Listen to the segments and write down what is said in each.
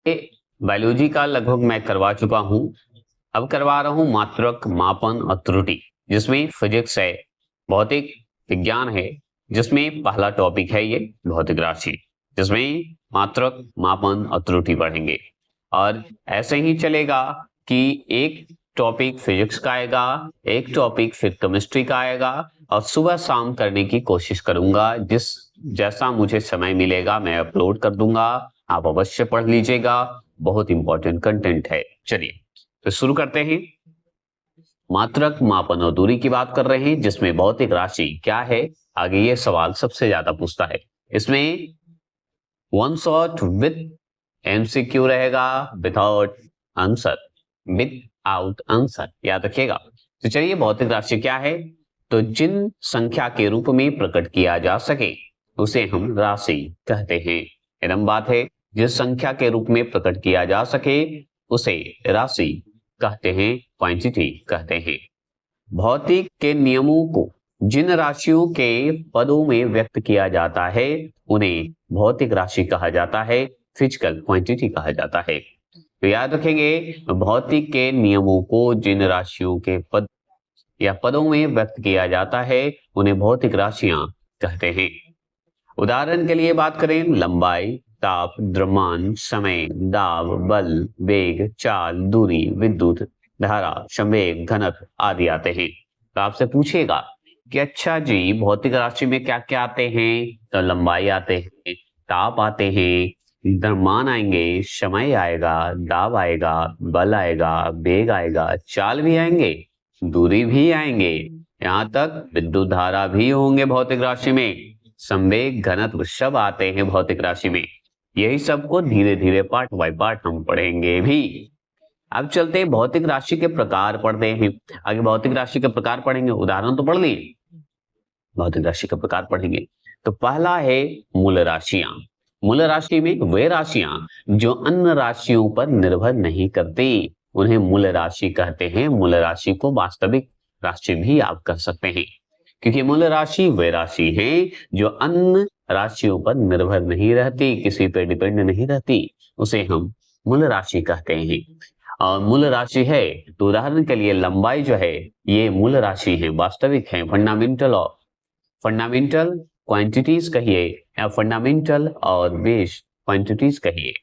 Biology का लगभग मैं करवा चुका हूं। अब करवा रहा हूं मात्रक, मापन और त्रुटि, जिसमें फिजिक्स है, भौतिक विज्ञान है, जिसमें पहला टॉपिक है ये भौतिक राशि, जिसमें मात्रक, मापन और त्रुटि पढ़ेंगे। और ऐसे ही चलेगा कि एक टॉपिक फिजिक्स का आएगा, एक टॉपिक फिर केमिस्ट्री का आएगा, और सुबह शाम करने की कोशिश करूंगा। जैसा मुझे समय मिलेगा मैं अपलोड कर दूंगा, आप अवश्य पढ़ लीजिएगा, बहुत इंपॉर्टेंट कंटेंट है। चलिए तो शुरू करते हैं। मात्रक, मापन और दूरी की बात कर रहे हैं, जिसमें भौतिक राशि क्या है, आगे ये सवाल सबसे ज्यादा पूछता है। इसमें वन शॉट विथ एमसीक्यू रहेगा, without answer, with out answer, याद रखिएगा। तो चलिए, भौतिक राशि क्या है? तो जिन संख्या के रूप में प्रकट किया जा सके उसे हम राशि कहते हैं। एकदम बात है, जिस संख्या के रूप में प्रकट किया जा सके उसे राशि कहते हैं, क्वांटिटी कहते हैं। भौतिक के नियमों को जिन राशियों के पदों में व्यक्त किया जाता है उन्हें भौतिक राशि कहा जाता है, फिजिकल क्वांटिटी कहा जाता है। तो याद रखेंगे, भौतिक के नियमों को जिन राशियों के पद या पदों में व्यक्त किया जाता है उन्हें भौतिक राशियां कहते हैं। उदाहरण के लिए बात करें, लंबाई, ताप, द्रव्यमान, समय, दाब, बल, वेग, चाल, दूरी, विद्युत धारा, संवेग, घनत्व आदि आते हैं। तो आपसे पूछेगा कि अच्छा जी, भौतिक राशि में क्या क्या आते हैं? तो लंबाई आते हैं, ताप आते हैं, द्रव्यमान आएंगे, समय आएगा, दाब आएगा, बल आएगा, वेग आएगा, चाल भी आएंगे, दूरी भी आएंगे, यहाँ तक विद्युत धारा भी होंगे भौतिक राशि में, संवेग, घनत्व सब आते हैं भौतिक राशि में। यही सबको धीरे धीरे पार्ट बाय पार्ट हम पढ़ेंगे भी। अब चलते हैं भौतिक राशि के प्रकार पढ़ते हैं। आगे भौतिक राशि के प्रकार पढ़ेंगे, उदाहरण तो पढ़ लिए, भौतिक राशि के प्रकार पढ़ेंगे। तो पहला है मूल राशियां। मूल राशि में वे राशियां जो अन्य राशियों पर निर्भर नहीं करती, उन्हें मूल राशि कहते हैं। मूल राशि को वास्तविक राशि भी आप कह सकते हैं, क्योंकि मूल राशि वे राशि है जो अन्य राशियों पर निर्भर नहीं रहती, किसी पर डिपेंड नहीं रहती, उसे हम मूल राशि कहते हैं। और मूल राशि है तो उदाहरण के लिए लंबाई जो है ये मूल राशि है, वास्तविक है, फंडामेंटल क्वांटिटीज कहिए या फंडामेंटल और बेस क्वांटिटीज कहिए।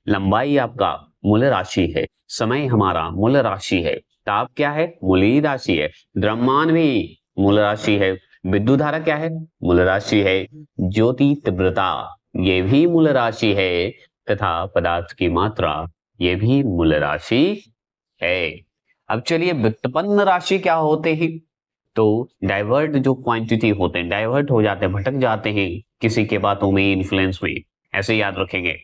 लंबाई आपका मूल राशि है, समय हमारा मूल राशि है, ताप क्या है? मूल राशि है, द्रव्यमान भी मूल राशि है, विद्युत धारा क्या है? मूल राशि है, ज्योति तीव्रता ये भी मूल राशि है, तथा पदार्थ की मात्रा ये भी मूल राशि है। अब चलिए, व्युत्पन्न राशि क्या होते हैं? तो डाइवर्ट जो क्वांटिटी होते हैं, डाइवर्ट हो जाते हैं, भटक जाते हैं किसी के बातों में, इन्फ्लुएंस में, ऐसे याद रखेंगे।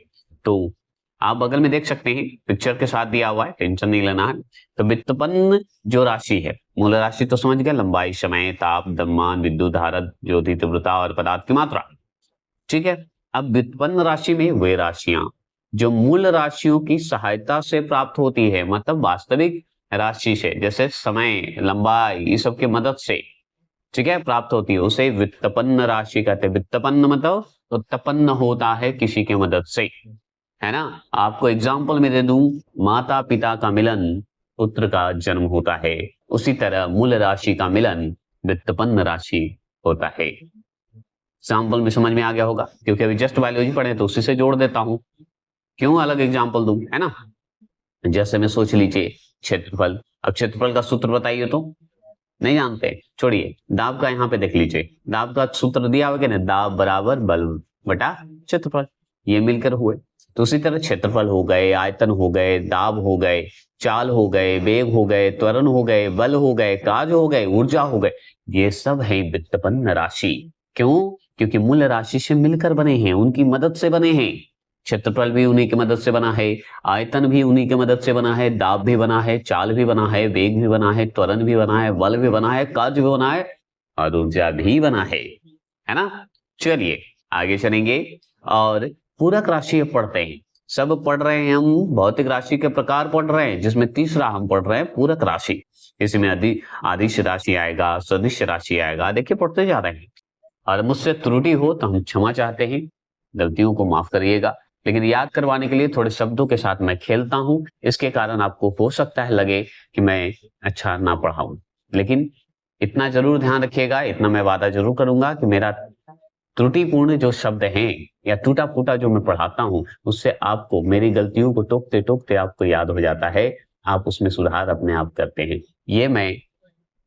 तो आप बगल में देख सकते हैं, पिक्चर के साथ दिया हुआ है, टेंशन नहीं लेना है। तो व्युत्पन्न जो राशि है, मूल राशि तो समझ गए, लंबाई, समय, ताप, द्रव्यमान, विद्युत धारा, ज्योति तीव्रता और पदार्थ की मात्रा, ठीक है। अब व्युत्पन्न राशि में वे राशियां जो मूल राशियों की सहायता से प्राप्त होती है, मतलब वास्तविक राशि से, जैसे समय, लंबाई, ये सब की मदद से, ठीक है, प्राप्त होती है, उसे व्युत्पन्न राशि कहते हैं। व्युत्पन्न मतलब उत्पन्न होता है किसी के मदद से, है ना। आपको एग्जाम्पल में दे दूं, माता पिता का मिलन पुत्र का जन्म होता है, उसी तरह मूल राशि का मिलन व्युत्पन्न राशि होता है। एग्जाम्पल में समझ में आ गया होगा, क्योंकि अभी जस्ट बायोलॉजी पढ़े तो उसी से जोड़ देता हूं, क्यों अलग एग्जाम्पल दूं, है ना। जैसे में सोच लीजिए क्षेत्रफल। अब क्षेत्रफल का सूत्र बताइए, तो नहीं जानते, छोड़िए। दाब का यहाँ पे देख लीजिए, दाब का सूत्र दिया हुआ ना, दाब बराबर बल बटा क्षेत्रफल, ये मिलकर हुए। तो उसी तरह क्षेत्रफल हो गए, आयतन हो गए, दाब हो गए, चाल हो गए, वेग हो गए, त्वरण हो गए, बल हो गए, कार्य हो गए, ऊर्जा हो गए, ये सब है व्युत्पन्न राशि। क्यों? क्योंकि मूल राशि से मिलकर बने हैं, उनकी मदद से बने हैं। क्षेत्रफल भी उन्हीं की मदद से बना है, आयतन भी उन्हीं की मदद से बना है, दाब भी बना है, चाल भी बना है, वेग भी बना है, त्वरण भी बना है, बल भी बना है, कार्य भी बना है, और ऊर्जा भी बना है ना। चलिए आगे चलेंगे और पूरक राशि पढ़ते हैं। सब पढ़ रहे हैं हम, भौतिक राशि के प्रकार पढ़ रहे हैं, जिसमें तीसरा हम पढ़ रहे हैं पूरक राशि। इसमें आदिश राशि आएगा, सदिश राशि आएगा, देखिए पढ़ते जा रहे हैं। और मुझसे त्रुटि हो तो हम क्षमा चाहते हैं, गलतियों को माफ करिएगा, लेकिन याद करवाने के लिए थोड़े शब्दों के साथ मैं खेलता हूं, इसके कारण आपको हो सकता है लगे कि मैं अच्छा ना पढ़ाऊं, लेकिन इतना जरूर ध्यान रखिएगा, इतना मैं वादा जरूर करूंगा कि मेरा त्रुटिपूर्ण जो शब्द हैं या टूटा फूटा जो मैं पढ़ाता हूं, उससे आपको मेरी गलतियों को टोकते टोकते आपको याद हो जाता है, आप उसमें सुधार अपने आप करते हैं, ये मैं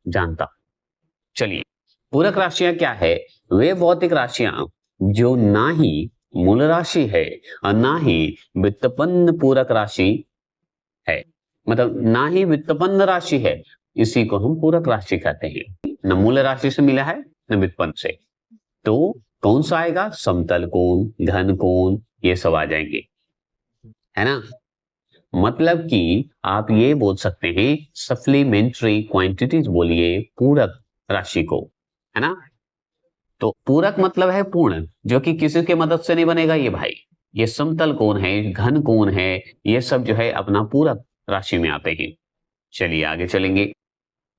जानता हूं। चलिए, पूरक राशियां क्या है? वे भौतिक राशियां जो ना ही मूल राशि है और ना ही व्युत्पन्न पूरक राशि है, मतलब ना ही व्युत्पन्न राशि है, इसी को हम पूरक राशि कहते हैं। न मूल राशि से मिला है न व्युत्पन्न से, तो कौन सा आएगा? समतल कोण, घन कोण, ये सब आ जाएंगे, है ना। मतलब कि आप ये बोल सकते हैं सप्लीमेंट्री क्वांटिटीज बोलिए पूरक राशि को, है ना। तो पूरक मतलब है पूर्ण, जो कि किसी के मदद से नहीं बनेगा ये भाई। ये समतल कोण है, घन कोण है, ये सब जो है अपना पूरक राशि में आते हैं। चलिए आगे चलेंगे,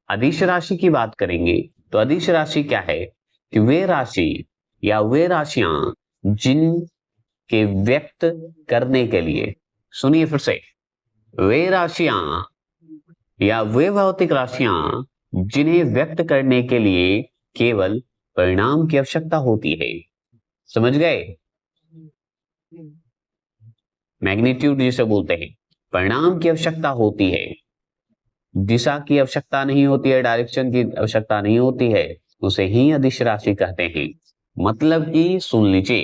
अदिश राशि की बात करेंगे। तो अदिश राशि क्या है कि वे राशि या वे राशियां जिनके व्यक्त करने के लिए, सुनिए फिर से, वे राशियां या वे भौतिक राशियां जिन्हें व्यक्त करने के लिए केवल परिणाम की आवश्यकता होती है। समझ गए? मैग्नीट्यूड जिसे बोलते हैं, परिणाम की आवश्यकता होती है, दिशा की आवश्यकता नहीं होती है, डायरेक्शन की आवश्यकता नहीं होती है, उसे ही अदिश राशि कहते हैं। मतलब कि सुन लीजिए,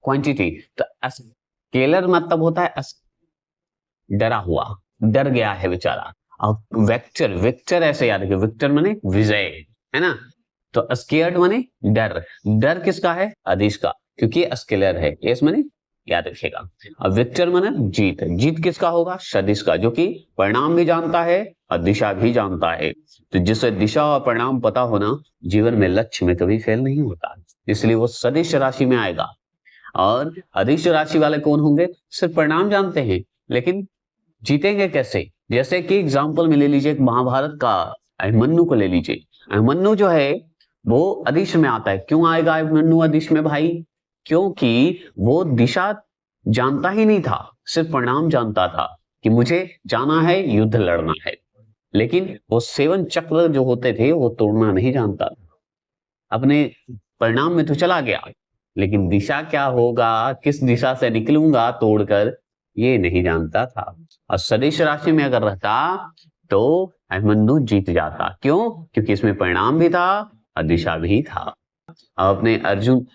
क्वांटिटी तो स्केलर मतलब होता है डरा हुआ, डर गया है बेचारा। और वेक्टर, वेक्टर ऐसे याद रखिए, वेक्टर माने विजय, है ना। तो स्केयर्ड माने डर, डर किसका है? अदिश का, क्योंकि स्केलर है, एस माने याद रखिएगा। अब वेक्टर माने जीत, जीत किसका होगा? सदिश का, जो कि परिणाम भी जानता है और दिशा भी जानता है। तो जिसे दिशा और परिणाम पता होना, जीवन में लक्ष्य में कभी फेल नहीं होता, इसलिए वो सदिश राशि में आएगा। और अदिश राशि वाले कौन होंगे? सिर्फ परिणाम जानते हैं, लेकिन जीतेंगे कैसे? जैसे कि एग्जाम्पल में ले लीजिए एक महाभारत का अभिमन्यु को ले लीजिए। अभिमन्यु जो है वो अदिश में आता है। क्यों आएगा अभिमन्यु अदिश में भाई? क्योंकि वो दिशा जानता ही नहीं था, सिर्फ परिणाम जानता था कि मुझे जाना है, युद्ध लड़ना है, लेकिन वो 7 चक्र जो होते थे वो तोड़ना नहीं जानता था। अपने परिणाम में तो चला गया, लेकिन दिशा क्या होगा, किस दिशा से निकलूंगा तोड़कर, ये नहीं जानता था। और सदिश राशि में अगर रहता तो अभिमन्यु जीत जाता। क्यों? क्योंकि इसमें परिणाम भी था और दिशा भी था। अब अपने अर्जुन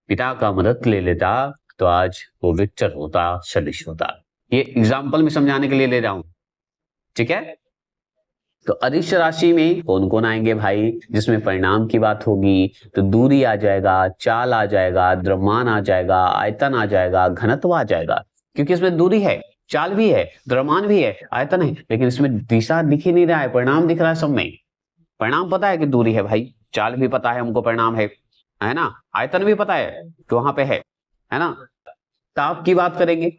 पिता का मदद ले लेता तो आज वो विक्टर होता, सदिश होता। ये एग्जाम्पल में समझाने के लिए ले रहा हूं, ठीक है। तो अदिश राशि में कौन कौन आएंगे भाई? जिसमें परिणाम की बात होगी तो दूरी आ जाएगा, चाल आ जाएगा, द्रव्यमान आ जाएगा, आयतन आ जाएगा, घनत्व आ जाएगा। क्योंकि इसमें दूरी है, चाल भी है, द्रव्यमान भी है, आयतन है, लेकिन इसमें दिशा दिख ही नहीं रहा है, परिणाम दिख रहा है सब में। परिणाम पता है कि दूरी है भाई, चाल भी पता है हमको, परिणाम है ना, आयतन भी पता है कि वहां पे है ना। ताप की बात करेंगे,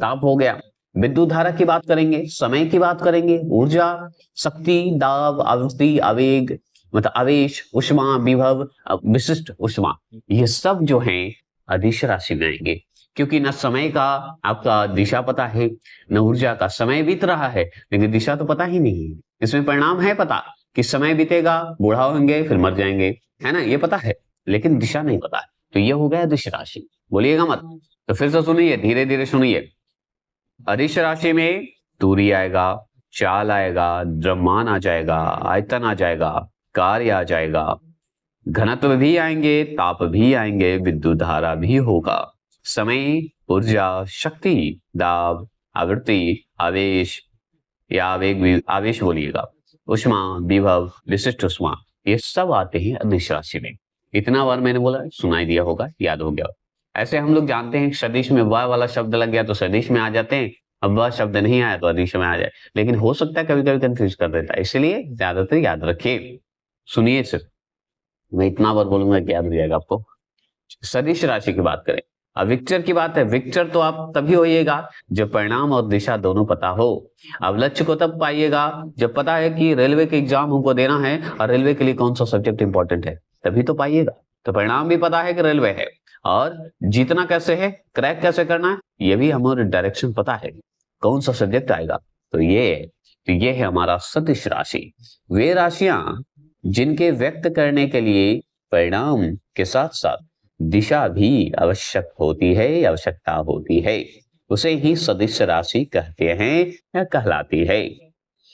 ताप हो गया। विद्युत धारा की बात करेंगे, समय की बात करेंगे, ऊर्जा, शक्ति, दाब, आवृत्ति, आवेग, मतलब आवेश, उष्मा, विभव, विशिष्ट उष्मा, ये सब जो हैं अदिश राशि में आएंगे। क्योंकि न समय का आपका दिशा पता है, न ऊर्जा का, समय बीत रहा है लेकिन दिशा तो पता ही नहीं है। इसमें परिणाम है पता कि समय बीतेगा, बूढ़ा होंगे, फिर मर जाएंगे, है ना, ये पता है, लेकिन दिशा नहीं पता है। तो ये हो गया अदिश राशि। बोलिएगा मत, तो फिर से सुनिए, धीरे धीरे सुनिए। अदिश राशि में दूरी आएगा, चाल आएगा, द्रव्यमान आ जाएगा, आयतन आ जाएगा, कार्य आ जाएगा, घनत्व भी आएंगे, ताप भी आएंगे, विद्युत धारा भी होगा, समय, ऊर्जा, शक्ति, दाब, आवृत्ति, आवेश या आवेग, आवेश बोलिएगा, उष्मा, विभव, विशिष्ट उष्मा, ये सब आते हैं अदिश राशि में। इतना बार मैंने बोला, सुनाई दिया होगा, याद हो गया। ऐसे हम लोग जानते हैं सदिश में वह वाला शब्द लग गया तो सदिश में आ जाते हैं, अब वह शब्द नहीं आया तो अदिश में आ जाए, लेकिन हो सकता है कभी कभी कंफ्यूज कर देता है, इसलिए ज्यादातर याद रखिए। सुनिए सिर्फ, मैं इतना बार बोलूंगा कि याद हो जाएगा आपको। सदिश राशि की बात करें, अब विक्टर की बात है। विक्टर तो आप तभी होइएगा जब परिणाम और दिशा दोनों पता हो। अब लक्ष्य को तब पाइएगा जब पता है कि रेलवे के एग्जाम हमको देना है और रेलवे के लिए कौन सा सब्जेक्ट इंपॉर्टेंट है, तभी तो पाइएगा। तो परिणाम भी पता है कि रेलवे है और जीतना कैसे है, क्रैक कैसे करना है, ये भी हमें डायरेक्शन पता है, कौन सा सब्जेक्ट आएगा, तो ये है हमारा सदिश राशि। वे राशियां जिनके व्यक्त करने के लिए परिणाम के साथ साथ दिशा भी आवश्यकता होती है, उसे ही सदिश राशि कहते हैं या कहलाती है।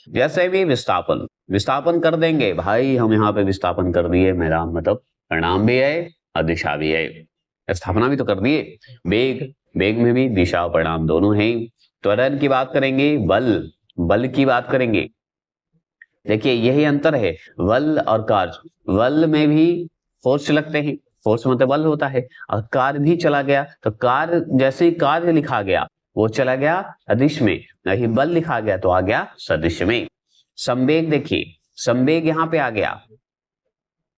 जैसे भी विस्थापन कर देंगे भाई, हम यहाँ पे विस्थापन कर दिए, मैदान मतलब परिणाम भी है और दिशा भी है, स्थापना भी तो कर दिए। बेग में भी दिशा और परिणाम दोनों हैं। त्वरण की बात करेंगे, बल की बात करेंगे, देखिए यही अंतर है बल और कार्य। बल में भी फोर्स लगते हैं, फोर्स मतलब बल होता है, और कार्य भी चला गया तो कार्य, जैसे ही कार्य लिखा गया वो चला गया अदिश में, नहीं बल लिखा गया तो आ गया सदिश में। संवेग देखिए, संवेग यहाँ पे आ गया,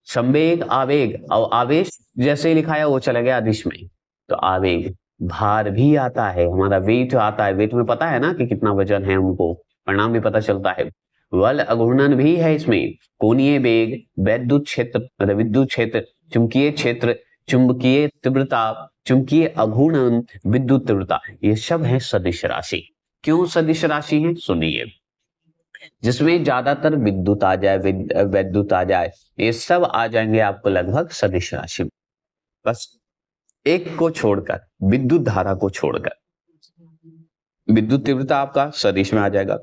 संवेग आवेग, और आवेश जैसे ही लिखाया वो चला गया अदिश में, तो आवेग। भार भी आता है, हमारा वेट आता है, वेट में पता है ना कि कितना वजन है, हमको परिणाम भी पता चलता है। बल अघूर्णन भी है इसमें, कोणीय वेग, विद्युत क्षेत्र मतलब विद्युत क्षेत्र, चुंबकीय क्षेत्र, चुंबकीय तीव्रता, चुंबकीय अघूर्णन, विद्युत तीव्रता, ये सब है सदिश राशि। क्यों सदिश राशि है, सुनिए। जिसमें ज्यादातर विद्युत आ जाए, विद्युत आ जाए, ये सब आ जाएंगे आपको लगभग सदिश राशि में। बस एक को छोड़कर, विद्युत धारा को छोड़कर, विद्युत तीव्रता आपका सदिश में आ जाएगा,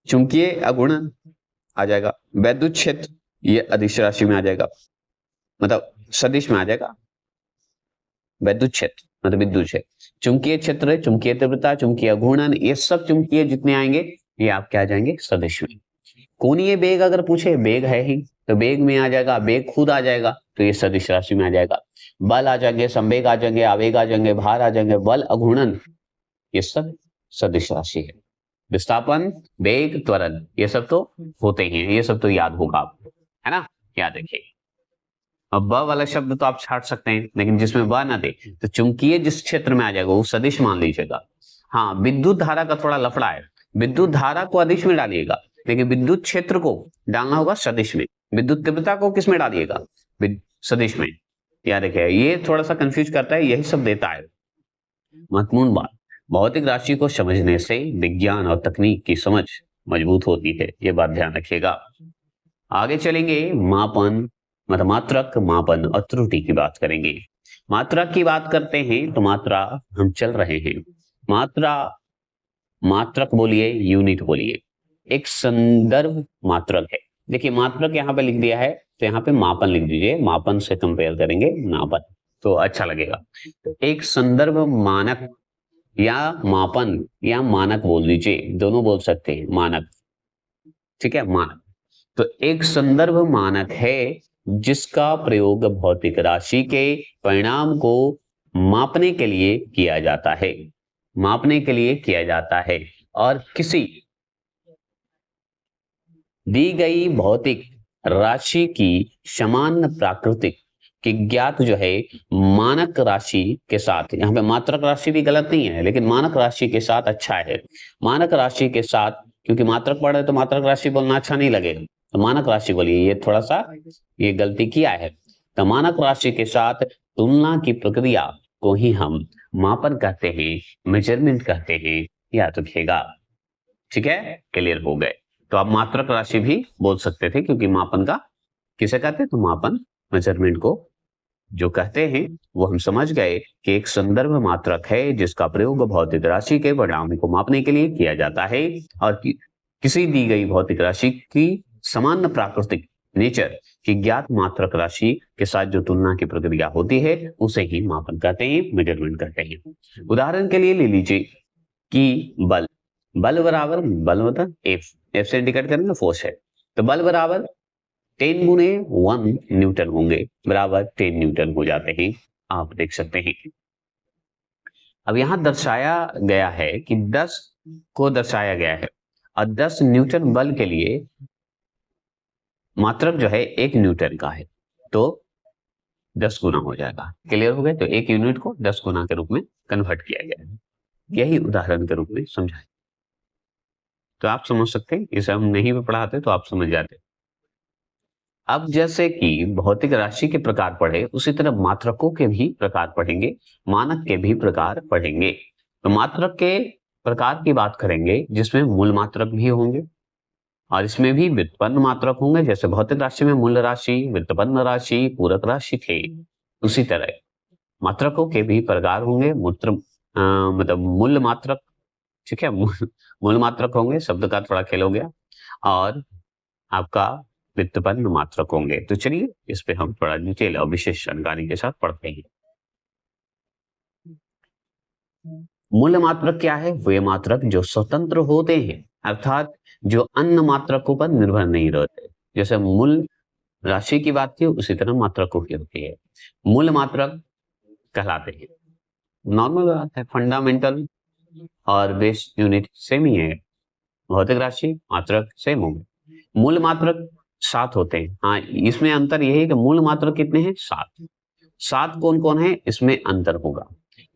चुंबकीय अघूर्णन आ जाएगा, वैद्युत क्षेत्र ये अदिश राशि में आ जाएगा, मतलब सदिश में आ जाएगा। वैद्युत क्षेत्र मतलब विद्युत क्षेत्र, चुंबकीय क्षेत्र, चुंबकीय तीव्रता, चुंबकीय अघूर्णन, ये सब चुंबकीय जितने आएंगे ये आपके आ जाएंगे सदिश में। कोणीय वेग अगर पूछे, वेग है ही तो वेग में आ जाएगा, वेग खुद आ जाएगा तो ये सदिश राशि में आ जाएगा। बल आ जाएंगे, संवेग आ जाएंगे, आवेग आ जाएंगे, भार आ जाएंगे, बल अघूर्णन, ये सब सदिश राशि है। विस्थापन, वेग, त्वरण, ये सब तो होते ही हैं, ये सब तो याद होगा आपको, है ना, याद रखिए। अब ब वाला शब्द तो आप छाट सकते हैं, लेकिन जिसमें ब ना दे तो चुंबकीय जिस क्षेत्र में आ जाएगा वो सदिश मान लीजिएगा। हाँ, विद्युत धारा का थोड़ा लफड़ा है, विद्युत धारा को अदिश में डालिएगा, लेकिन विद्युत क्षेत्र को डालना होगा सदिश में। विद्युत तीव्रता को किस में डालिएगा, सदिश में। याद रखिए, ये थोड़ा सा कंफ्यूज करता है, यही सब देता है। महत्वपूर्ण बात, भौतिक राशि को समझने से विज्ञान और तकनीक की समझ मजबूत होती है, ये बात ध्यान रखिएगा। आगे चलेंगे, मापन मतलब मात्रक, मापन और त्रुटि की बात करेंगे। मात्रक की बात करते हैं तो मात्रा, हम चल रहे हैं, मात्रा, मात्रक बोलिए, यूनिट बोलिए, एक संदर्भ मात्रक है। देखिए मात्रक यहाँ पे लिख दिया है तो यहाँ पे मापन लिख दीजिए, मापन से कंपेयर करेंगे मापन तो अच्छा लगेगा। तो एक संदर्भ मानक या मापन या मानक बोल दीजिए, दोनों बोल सकते हैं, मानक, ठीक है, मानक। तो एक संदर्भ मानक है जिसका प्रयोग भौतिक राशि के परिणाम को मापने के लिए किया जाता है, मापने के लिए किया जाता है, और किसी दी गई भौतिक राशि की समान प्राकृतिक की ज्ञात जो है मानक राशि के साथ, यहाँ पे मात्रक राशि भी गलत नहीं है लेकिन मानक राशि के साथ अच्छा है, मानक राशि के साथ, क्योंकि मात्रक पढ़ रहे तो मात्रक राशि बोलना अच्छा नहीं लगेगा, तो मानक राशि बोलिए, ये थोड़ा सा ये गलती किया है। तो मानक राशि के साथ तुलना की प्रक्रिया को ही हम मापन कहते हैं, मेजरमेंट कहते हैं, याद रखिएगा। ठीक है, क्लियर हो गए। तो आप मात्रक राशि भी बोल सकते थे, क्योंकि मापन का किसे कहते हैं, तो मापन मेजरमेंट को जो कहते हैं वो हम समझ गए कि एक संदर्भ मात्रक है जिसका प्रयोग भौतिक राशि के परिणाम को मापने के लिए किया जाता है, और किसी दी गई भौतिक राशि की समान प्राकृतिक नेचर की ज्ञात मात्रक राशि के साथ जो तुलना की प्रक्रिया होती है उसे ही मापन कहते हैं, मेजरमेंट कहते हैं। उदाहरण के लिए ले लीजिए कि बल, बल बराबर, बल मतलब एफ से इंडिकेट करेंगे फोर्स है, तो बल बराबर 10 गुने 1 न्यूटन होंगे, बराबर 10 न्यूटन हो जाते हैं, आप देख सकते हैं। अब यहां दर्शाया गया है कि 10 को दर्शाया गया है, और 10 न्यूटन बल के लिए मात्रक जो है 1 न्यूटन का है, तो 10 गुना हो जाएगा। क्लियर हो गए, तो 1 यूनिट को 10 गुना के रूप में कन्वर्ट किया गया है, यही उदाहरण के रूप में समझाए, तो आप समझ सकते हैं। इसे हम नहीं भी पढ़ाते तो आप समझ जाते। अब जैसे कि भौतिक राशि के प्रकार पढ़े, उसी तरह मात्रकों के भी प्रकार पढ़ेंगे, मानक के भी प्रकार पढ़ेंगे। तो मात्रक के प्रकार की बात करेंगे जिसमें मूल मात्रक भी होंगे और इसमें भी व्युत्पन्न मात्रक होंगे। जैसे भौतिक राशि में मूल राशि, व्युत्पन्न राशि, पूरक राशि थे, उसी तरह मात्रकों के भी प्रकार होंगे। मतलब मूल मात्रक, ठीक है, मूल मात्रक होंगे, शब्द का थोड़ा खेल हो गया, और आपका व्युत्पन्न मात्रक होंगे। तो चलिए इस पे हम थोड़ा डिटेल और विशेष जानकारी के साथ पढ़ते हैं। मूल मात्रक क्या है? वे मात्रक जो स्वतंत्र होते हैं, अर्थात जो अन्य मात्रकों पर निर्भर नहीं रहते। जैसे मूल राशि की बात की, उसी तरह मात्रकों की होती है। मूल मात्रक कहलाते हैं। नॉर्मल बात है, फंडामेंटल और बेस यूनिट सेम ही है। भौतिक राशि मात्रक सेम होंगे। मूल मात्रक 7 होते हैं। हाँ, इसमें अंतर यही है कि मूल मात्रक कितने हैं? 7। 7 कौन कौन है, इसमें अंतर होगा।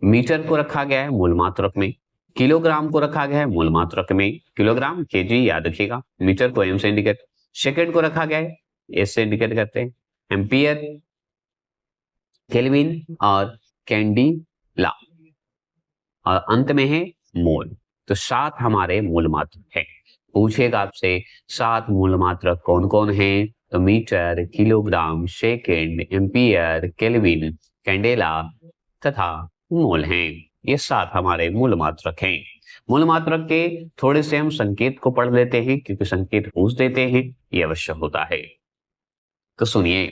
मीटर को रखा गया है मूल मात्रक में, किलोग्राम को रखा गया है मूल मात्रक में। किलोग्राम केजी याद रखिएगा, मीटर को एम से इंडिकेट, सेकंड को रखा गया है एस से इंडिकेट करते हैं, एम्पियर, केल्विन और कैंडिला, और अंत में है मोल। तो 7 हमारे मूल मात्रक है। पूछेगा आपसे 7 मूल मात्रक कौन कौन है, तो metre, kilogram, second, ampere, kelvin, candela तथा मोल हैं। ये 7 हमारे मूल मात्रक हैं। मूल मात्रक के थोड़े से हम संकेत को पढ़ लेते हैं, क्योंकि संकेत पूछ देते हैं, ये आवश्यक होता है। तो सुनिए,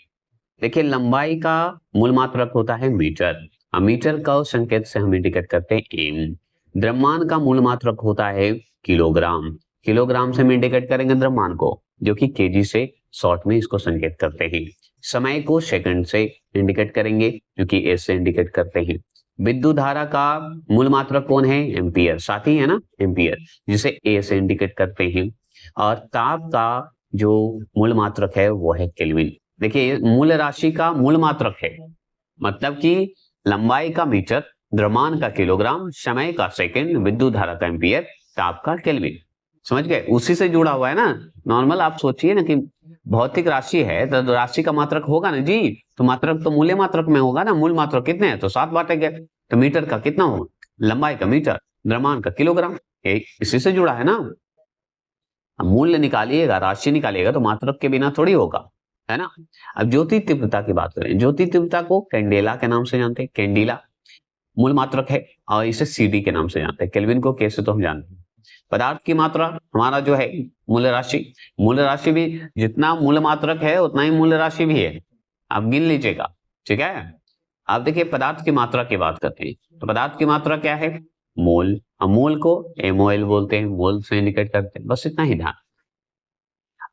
देखिए लंबाई का मूल मात्रक होता है मीटर। मीटर का संकेत से हम इंडिकेट करते हैं एम। द्रव्यमान का मूल मात्रक होता है किलोग्राम। किलोग्राम से हम इंडिकेट करेंगे द्रव्यमान को, जो कि केजी से शॉर्ट में इसको संकेत करते हैं। समय को सेकंड से इंडिकेट करेंगे, जो कि एस से इंडिकेट करते हैं। विद्युत धारा का मूल मात्रक कौन है? एम्पियर, साथ ही है ना एम्पियर, जिसे ए से इंडिकेट करते हैं। और ताप का जो मूल मात्रक है वो है केल्विन। देखिए मूल राशि का मूल मात्रक है, मतलब कि लंबाई का मीटर, द्रव्यमान का किलोग्राम, समय का सेकंड, विद्युत धारा का एम्पियर, ताप का केल्विन। समझ गए? उसी से जुड़ा हुआ है ना। नॉर्मल आप सोचिए ना कि भौतिक राशि है तो राशि का मात्रक होगा ना जी, तो मात्रक तो मूल्य मात्रक में होगा ना। मूल मात्रक कितने हैं? तो 7 बांटे गए। तो मीटर का कितना होगा? लंबाई का मीटर, द्रव्यमान का किलोग्राम, इसी से जुड़ा है ना। मूल्य निकालिएगा, राशि निकालिएगा, तो मात्रक के बिना थोड़ी होगा, है ना। अब ज्योति तीव्रता की बात करें, ज्योति तीव्रता को कैंडेला के नाम से जानते हैं, कैंडिला मूल मात्रक है, और इसे सीडी के नाम से जानते हैं। केल्विन को कैसे तो हम जानते हैं। पदार्थ की मात्रा हमारा जो है मूल राशि, मूल राशि भी जितना मूल मात्रक है उतना ही मूल राशि भी है, आप गिन लीजिएगा, ठीक है। आप देखिए पदार्थ की मात्रा की बात करते हैं, तो पदार्थ की मात्रा क्या है? मोल। हम मोल को एमओएल बोलते हैं, मोल से इंडिकेट करते हैं, बस इतना ही ध्यान।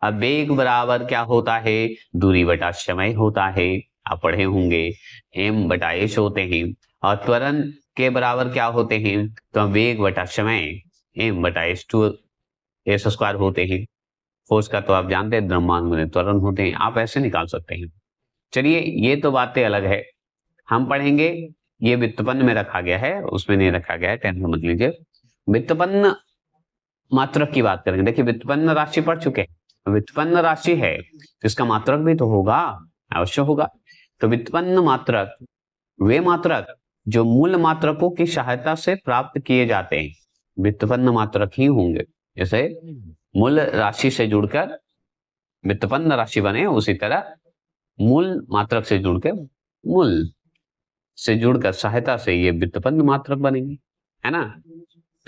अब वेग बराबर क्या होता है? दूरी बटा समय होता है, आप पढ़े होंगे, एम बटा एच होते हैं। और त्वरण के बराबर क्या होते हैं? तो वेग बटा समय, एम बटा एच टू एस स्क्वायर होते हैं। फोर्स का तो आप जानते हैं, द्रव्यमान गुणे त्वरण होते हैं, आप ऐसे निकाल सकते हैं। चलिए ये तो बातें अलग है, हम पढ़ेंगे। ये व्युत्पन्न में रखा गया है, उसमें नहीं रखा गया है, टेंशन मत लीजिए। व्युत्पन्न मात्रक की बात करेंगे। देखिए व्युत्पन्न राशि पढ़ चुके हैं, व्युत्पन्न राशि है तो इसका मात्रक भी तो होगा, अवश्य होगा। तो व्युत्पन्न मात्रक वे मात्रक जो मूल मात्रकों की सहायता से प्राप्त किए जाते हैं, व्युत्पन्न मात्रक ही होंगे। जैसे मूल राशि से जुड़कर व्युत्पन्न राशि बने, उसी तरह मूल मात्रक से जुड़कर मूल से जुड़कर सहायता से ये व्युत्पन्न मात्रक बनेंगे, है ना।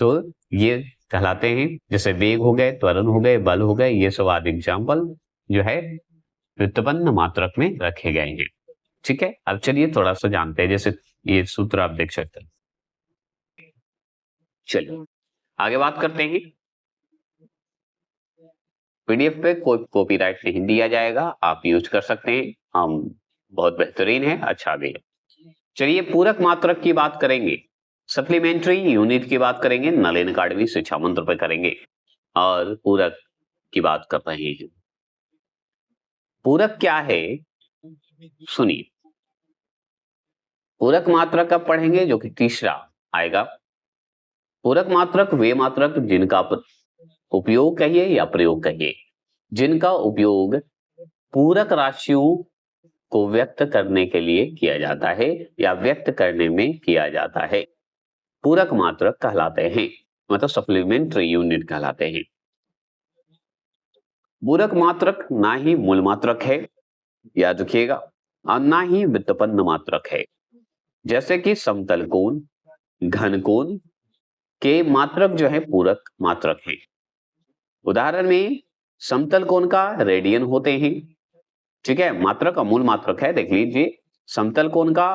तो ये कहलाते हैं, जैसे वेग हो गए, त्वरण हो गए, बल हो गए, ये सब आदि एग्जाम्पल जो है व्युत्पन्न मात्रक में रखे गए हैं। ठीक है, अब चलिए थोड़ा सा जानते हैं। जैसे ये सूत्र आप देख सकते हैं। चलिए आगे बात करते हैं। पीडीएफ पे कोई कॉपीराइट नहीं दिया जाएगा, आप यूज कर सकते हैं, हम बहुत बेहतरीन है, अच्छा भी है। चलिए पूरक मात्रक की बात करेंगे, सप्लीमेंट्री यूनिट की बात करेंगे, नलिन अकादमी शिक्षा मंत्र पे करेंगे और पूरक की बात कर रहे हैं। पूरक क्या है सुनिए। पूरक मात्रक कब पढ़ेंगे? जो कि तीसरा आएगा। पूरक मात्रक वे मात्रक जिनका उपयोग कहिए या प्रयोग कहिए, जिनका उपयोग पूरक राशियों को व्यक्त करने के लिए किया जाता है या व्यक्त करने में किया जाता है, पूरक मात्रक कहलाते हैं, मतलब सप्लीमेंट्री यूनिट कहलाते हैं। पूरक मात्रक ना ही मूल मात्रक है, याद रखिएगा, और ना ही व्युत्पन्न मात्रक है। जैसे कि समतल कोण, घन कोण के मात्रक जो है पूरक मात्रक है। उदाहरण में समतल कोण का रेडियन होते हैं, ठीक है, मात्रक का मूल मात्रक है। देख लीजिए, समतल कोण का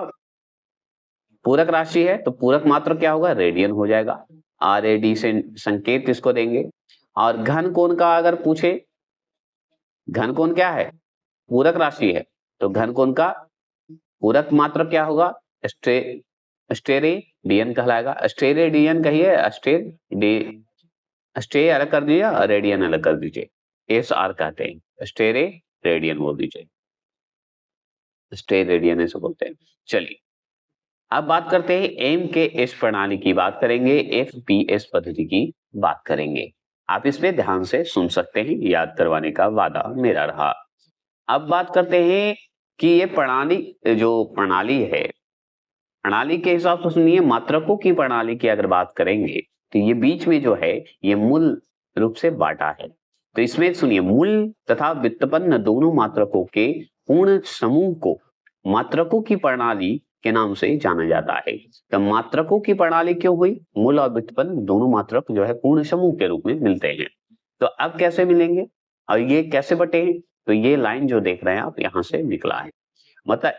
पूरक राशि है तो पूरक मात्रक क्या होगा, रेडियन हो जाएगा। RAD से संकेत इसको देंगे। और घन कोण का अगर पूछे, घन कोण क्या है, पूरक राशि है, तो घन कोण का पूरक मात्रक क्या होगा, स्टेरेडियन कहलाएगा। स्टेरेडियन कहिए, स्टे अलग कर दीजिए और रेडियन अलग कर दीजिए, SR कहते हैं, स्टेरेडियन बोल दीजिए, स्टेरेडियन ऐसे बोलते हैं। चलिए अब बात करते हैं MKS प्रणाली की, बात करेंगे, FPS पद्धति की बात करेंगे। आप इसमें ध्यान से सुन सकते हैं, याद करवाने का वादा मेरा रहा। अब बात करते हैं कि ये प्रणाली, जो प्रणाली है, प्रणाली के हिसाब से सुनिए, मात्रकों की प्रणाली की अगर बात करेंगे तो ये बीच में जो है ये मूल रूप से बांटा है। तो इसमें सुनिए, मूल तथा व्युत्पन्न दोनों मात्रकों के पूर्ण समूह को मात्रकों की प्रणाली के नाम से जाना जाता है। तो मात्रकों की प्रणाली क्यों हुई, मूल और व्युत्पन्न दोनों मात्रक जो है पूर्ण समूह के रूप में मिलते हैं। तो अब कैसे मिलेंगे और ये कैसे बटे हैं, तो ये लाइन जो देख रहे हैं आप यहां से निकला है, मतलब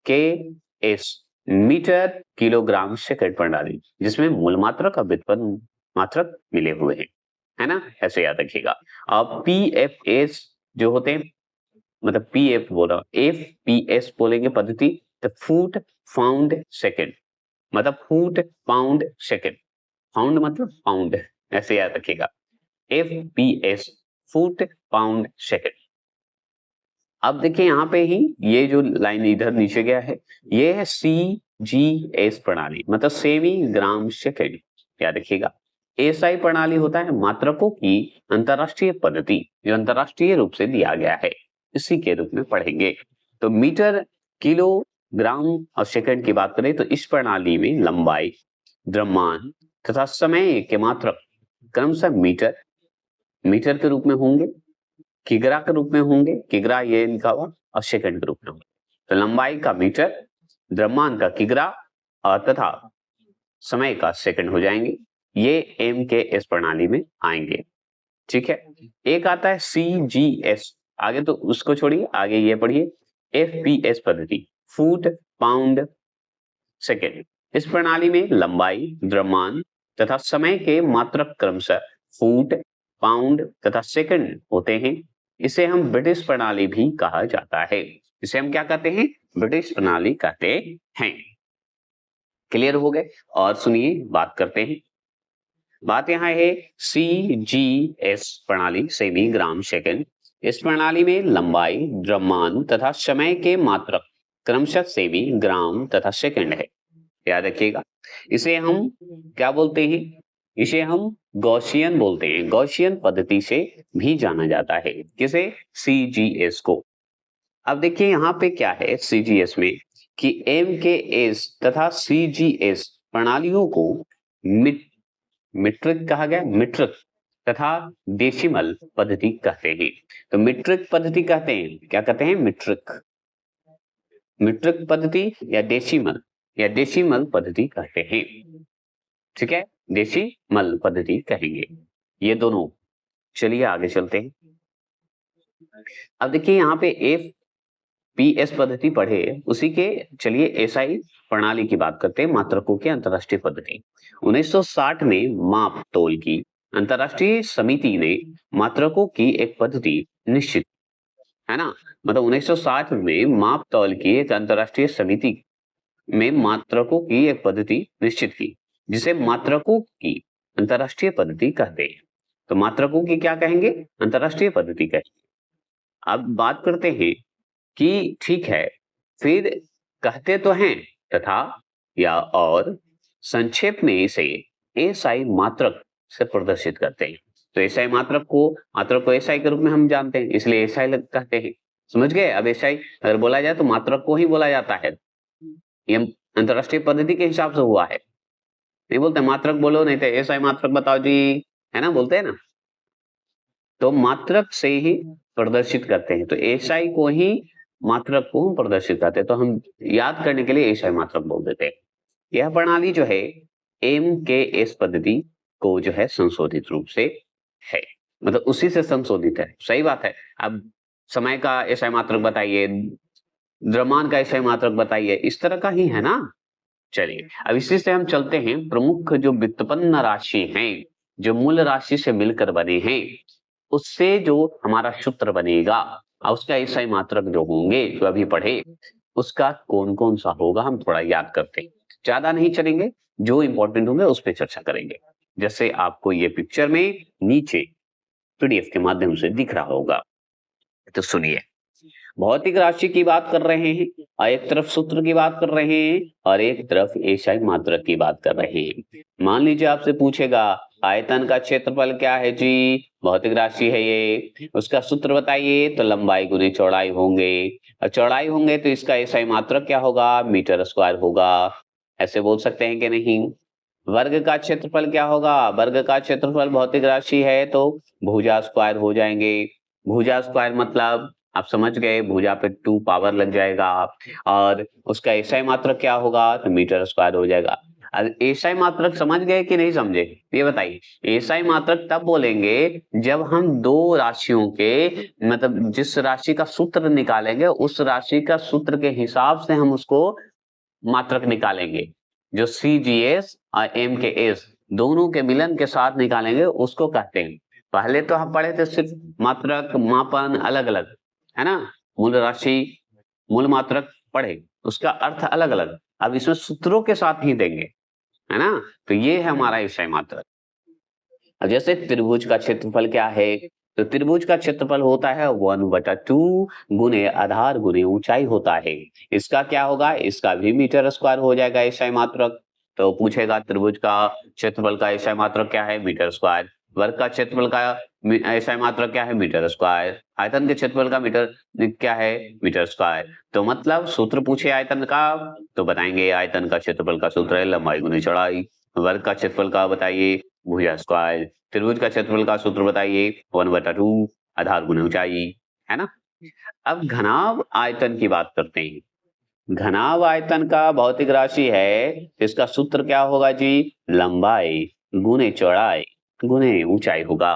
MKS मीटर किलोग्राम सेकंड प्रणाली, जिसमें मूल मात्रक और व्युत्पन्न मात्रक मिले हुए हैं, है ना, ऐसे याद रखिएगा। अब PFS जो होते हैं, मतलब PF बोल रहा हूं, FPS बोलेंगे पद्धति, तो फुट पाउंड सेकंड, मतलब फुट पाउंड सेकंड, पाउंड मतलब पाउंड, ऐसे याद रखिएगा, FPS फुट पाउंड सेकंड। अब देखिए यहां पे ही ये जो लाइन इधर नीचे गया है, ये है CGS प्रणाली, मतलब सेमी ग्राम सेकंड, याद रखिएगा। SI प्रणाली होता है मात्रकों की अंतरराष्ट्रीय पद्धति, जो अंतरराष्ट्रीय रूप से दिया गया है, इसी के रूप में पढ़ेंगे। तो मीटर, किलो, ग्राम और सेकंड की बात करें तो इस प्रणाली में लंबाई, द्रव्यमान तथा समय के मात्रक क्रमशः मीटर, मीटर के रूप में होंगे, किग्रा के रूप में होंगे, किग्रा ये लिखा हुआ, और सेकंड के रूप में होंगे। तो लंबाई का मीटर, द्रव्यमान का किग्रा और तथा समय का सेकंड हो जाएंगे, ये MKS प्रणाली में आएंगे, ठीक है। एक आता है CGS, आगे तो उसको छोड़िए, आगे ये पढ़िए, FPS पद्धति, फुट पाउंड सेकंड। इस प्रणाली में लंबाई, द्रव्यमान तथा समय के मात्रक क्रमशः फुट, पाउंड तथा सेकंड होते हैं। इसे हम ब्रिटिश प्रणाली भी कहा जाता है। इसे हम क्या कहते हैं, ब्रिटिश प्रणाली कहते हैं। क्लियर हो गए, और सुनिए बात करते हैं। बात यहां है CGS प्रणाली, सेमी ग्राम सेकंड। इस प्रणाली में लंबाई, द्रव्यमान तथा समय के मात्रक क्रमशः सेमी ग्राम तथा सेकंड है, याद रखिएगा। इसे हम क्या बोलते हैं, इसे हम गॉसियन बोलते हैं, गॉसियन पद्धति से भी जाना जाता है, किसे, CGS को। अब देखिए यहां पे क्या है CGS में, कि MKS तथा CGS प्रणालियों को मीट्रिक कहा गया, मीट्रिक तथा डेसिमल पद्धति कहते हैं। तो मीट्रिक पद्धति कहते हैं, क्या कहते हैं, मीट्रिक, मीट्रिक पद्धति या डेसिमल पद्धति कहते हैं, ठीक है, डेसिमल पद्धति कहेंगे ये दोनों। चलिए आगे चलते हैं। अब देखिए यहाँ पे FPS पद्धति पढ़े, उसी के चलिए SI प्रणाली की बात करते हैं, मात्रकों की अंतरराष्ट्रीय पद्धति। 1960 में माप तोल की अंतरराष्ट्रीय समिति ने मात्रकों की एक पद्धति निश्चित, है ना, मतलब 1960 में माप तौल की एक अंतरराष्ट्रीय समिति में मात्रकों की एक पद्धति निश्चित की, जिसे मात्रकों की अंतरराष्ट्रीय पद्धति कहते हैं। तो मात्रकों की क्या कहेंगे, अंतरराष्ट्रीय पद्धति कहेंगे। अब बात करते हैं कि ठीक है, फिर कहते तो हैं तथा या और संक्षेप में इसे SI मात्रक से प्रदर्शित करते हैं। तो एसआई मात्रक को एसआई के रूप में हम जानते हैं, इसलिए एसआई कहते हैं। समझ गए? अब एसआई अगर बोला जाए तो मात्रक को ही बोला जाता है। ये अंतरराष्ट्रीय पद्धति के हिसाब से हुआ है। नहीं बोलते मात्रक बोलो, नहीं तो एसआई मात्रक बताओ जी, है ना, बोलते हैं ना। तो मात्रक से ही प्रदर्शित करते हैं, तो एसआई को ही मात्रक को प्रदर्शित करते हैं, तो हम याद करने के लिए एसआई मात्रक बोल देते हैं। यह प्रणाली जो है एमकेएस पद्धति को जो है संशोधित रूप से है, मतलब उसी से संशोधित है। सही बात है। अब समय का एसआई मात्रक बताइए, द्रव्यमान का एसआई मात्रक बताइए, इस तरह का ही है ना। चलिए अब इसी से हम चलते हैं प्रमुख जो व्युत्पन्न राशि हैं, जो मूल राशि से मिलकर बने हैं, उससे जो हमारा सूत्र बनेगा और उसका एसआई मात्रक जो होंगे, जो अभी पढ़े, उसका कौन कौन सा होगा हम थोड़ा याद करते हैं। ज्यादा नहीं चलेंगे, जो इंपॉर्टेंट होंगे उस पर चर्चा करेंगे। जैसे आपको ये पिक्चर में नीचे पीडीएफ के माध्यम से दिख रहा होगा, तो सुनिए। भौतिक राशि की बात कर रहे हैं और एक तरफ सूत्र की बात कर रहे हैं और एक तरफ एसआई मात्रक की बात कर रहे हैं। मान लीजिए आपसे पूछेगा आयतन का क्षेत्रफल क्या है जी, भौतिक राशि है ये, उसका सूत्र बताइए, तो लंबाई गुने चौड़ाई होंगे, और चौड़ाई होंगे तो इसका एसआई मात्रक क्या होगा, मीटर स्क्वायर होगा। ऐसे बोल सकते हैं कि नहीं? वर्ग का क्षेत्रफल क्या होगा, वर्ग का क्षेत्रफल भौतिक राशि है तो भुजा स्क्वायर हो जाएंगे। भुजा स्क्वायर मतलब आप समझ गए, भुजा पे 2 पावर लग जाएगा, और उसका एसआई मात्रक क्या होगा, तो मीटर स्क्वायर हो जाएगा। एसआई मात्रक समझ गए कि नहीं समझे, ये बताइए। एसआई मात्रक तब बोलेंगे जब हम दो राशियों के, मतलब जिस राशि का सूत्र निकालेंगे उस राशि का सूत्र के हिसाब से हम उसको मात्रक निकालेंगे। जो सीजीएस और एमकेएस दोनों के मिलन के साथ निकालेंगे उसको कहते हैं। पहले तो हम पढ़े थे सिर्फ मात्रक मापन अलग अलग, है ना, मूल राशि मूल मात्रक पढ़े, उसका अर्थ अलग अलग। अब इसमें सूत्रों के साथ ही देंगे, है ना। तो ये है हमारा एसआई मात्रक। अब जैसे त्रिभुज का क्षेत्रफल क्या है, तो त्रिभुज का क्षेत्रफल होता है 1/2 गुने आधार गुने ऊंचाई होता है। इसका क्या होगा, इसका भी मीटर स्क्वायर हो जाएगा एसआई मात्रक। तो पूछेगा त्रिभुज का क्षेत्रफल का एसआई मात्रक क्या है, मीटर स्क्वायर। वर्ग का क्षेत्रफल का एसआई मात्रक क्या है, मीटर स्क्वायर। आयतन के क्षेत्रफल का मीटर क्या है, मीटर स्क्वायर। तो मतलब सूत्र पूछे आयतन का तो बताएंगे आयतन का क्षेत्रफल का सूत्र है लंबाई गुने चौड़ाई। वर्ग का क्षेत्रफल का बताइए, भुजा स्क्वायर। त्रिभुज का क्षेत्रफल का सूत्र बताइए, 1/2 आधार गुने ऊंचाई, है ना। अब घनाभ आयतन की बात करते हैं। घनाभ आयतन का भौतिक राशि है, इसका सूत्र क्या होगा जी, लंबाई गुने चौड़ाई गुने ऊंचाई होगा।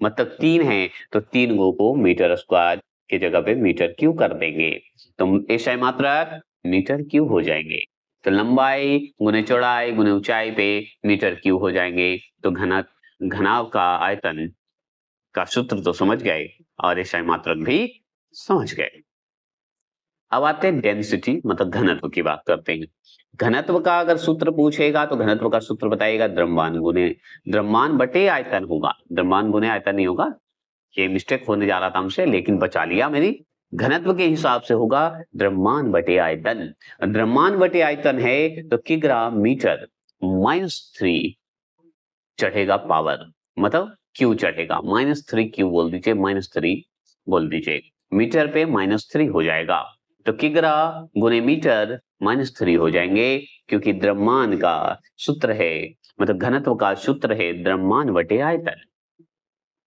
मतलब 3 है तो 3 को मीटर स्क्वायर की जगह पे मीटर क्यूब कर देंगे, तो एसआई मात्रक मीटर क्यूब हो जाएंगे। तो लंबाई गुने चौड़ाई गुने ऊंचाई पे मीटर क्यूब हो जाएंगे। तो घनाभ का आयतन का सूत्र तो समझ गए और एसआई मात्रक भी समझ गए। अब आते हैं डेंसिटी मतलब घनत्व की बात करते हैं। घनत्व का अगर सूत्र पूछेगा तो घनत्व का सूत्र बताइएगा द्रव्यमान बटे आयतन होगा। द्रव्यमान गुने आयतन नहीं होगा, ये मिस्टेक होने जा रहा था हमसे लेकिन बचा लिया मेरी। घनत्व के हिसाब से होगा द्रव्यमान बटे आयतन। द्रव्यमान बटे आयतन है तो किग्रा मीटर -3 चढ़ेगा पावर, मतलब क्यू चढ़ेगा, -3 क्यू बोल दीजिए, -3 बोल दीजिए, मीटर पे -3 हो जाएगा। तो किग्रा गुने मीटर -3 हो जाएंगे, क्योंकि द्रव्यमान का सूत्र है, मतलब घनत्व का सूत्र है द्रव्यमान बटे आयतन,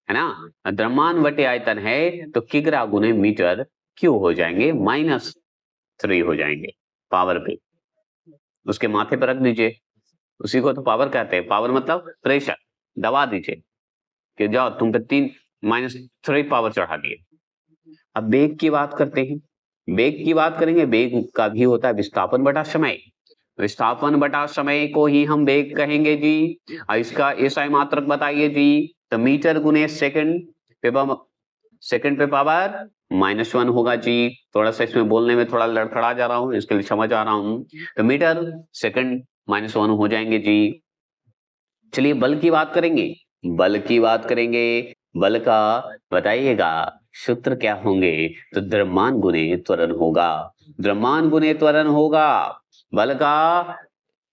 है ना। द्रव्यमान बटे आयतन है तो किग्रा गुने मीटर क्यू हो जाएंगे, -3 हो जाएंगे पावर पे। उसके माथे पर रख दीजिए, उसी को तो पावर कहते हैं। पावर मतलब प्रेशर, दबा दीजिए कि जाओ तुम पे 3 - 3 पावर चढ़ा दिए। अब बेग की बात करते हैं। बेग की बात करेंगे, बेग का भी होता है विस्थापन बटा समय। विस्थापन बटा समय को ही हम बेग कहेंगे जी। और इसका एसआई मात्रक बताइए जी, तो मीटर गुने सेकंड पे पावर -1 होगा जी। थोड़ा सा इसमें बोलने में थोड़ा लड़खड़ा जा रहा हूँ, इसके लिए क्षमा चाह रहा हूँ। तो मीटर सेकंड -1 हो जाएंगे जी। चलिए बल की बात करेंगे। बल की बात करेंगे, बल का बताइएगा सूत्र क्या होंगे, तो द्रव्यमान गुने त्वरण होगा। द्रव्यमान गुने त्वरण होगा। बल का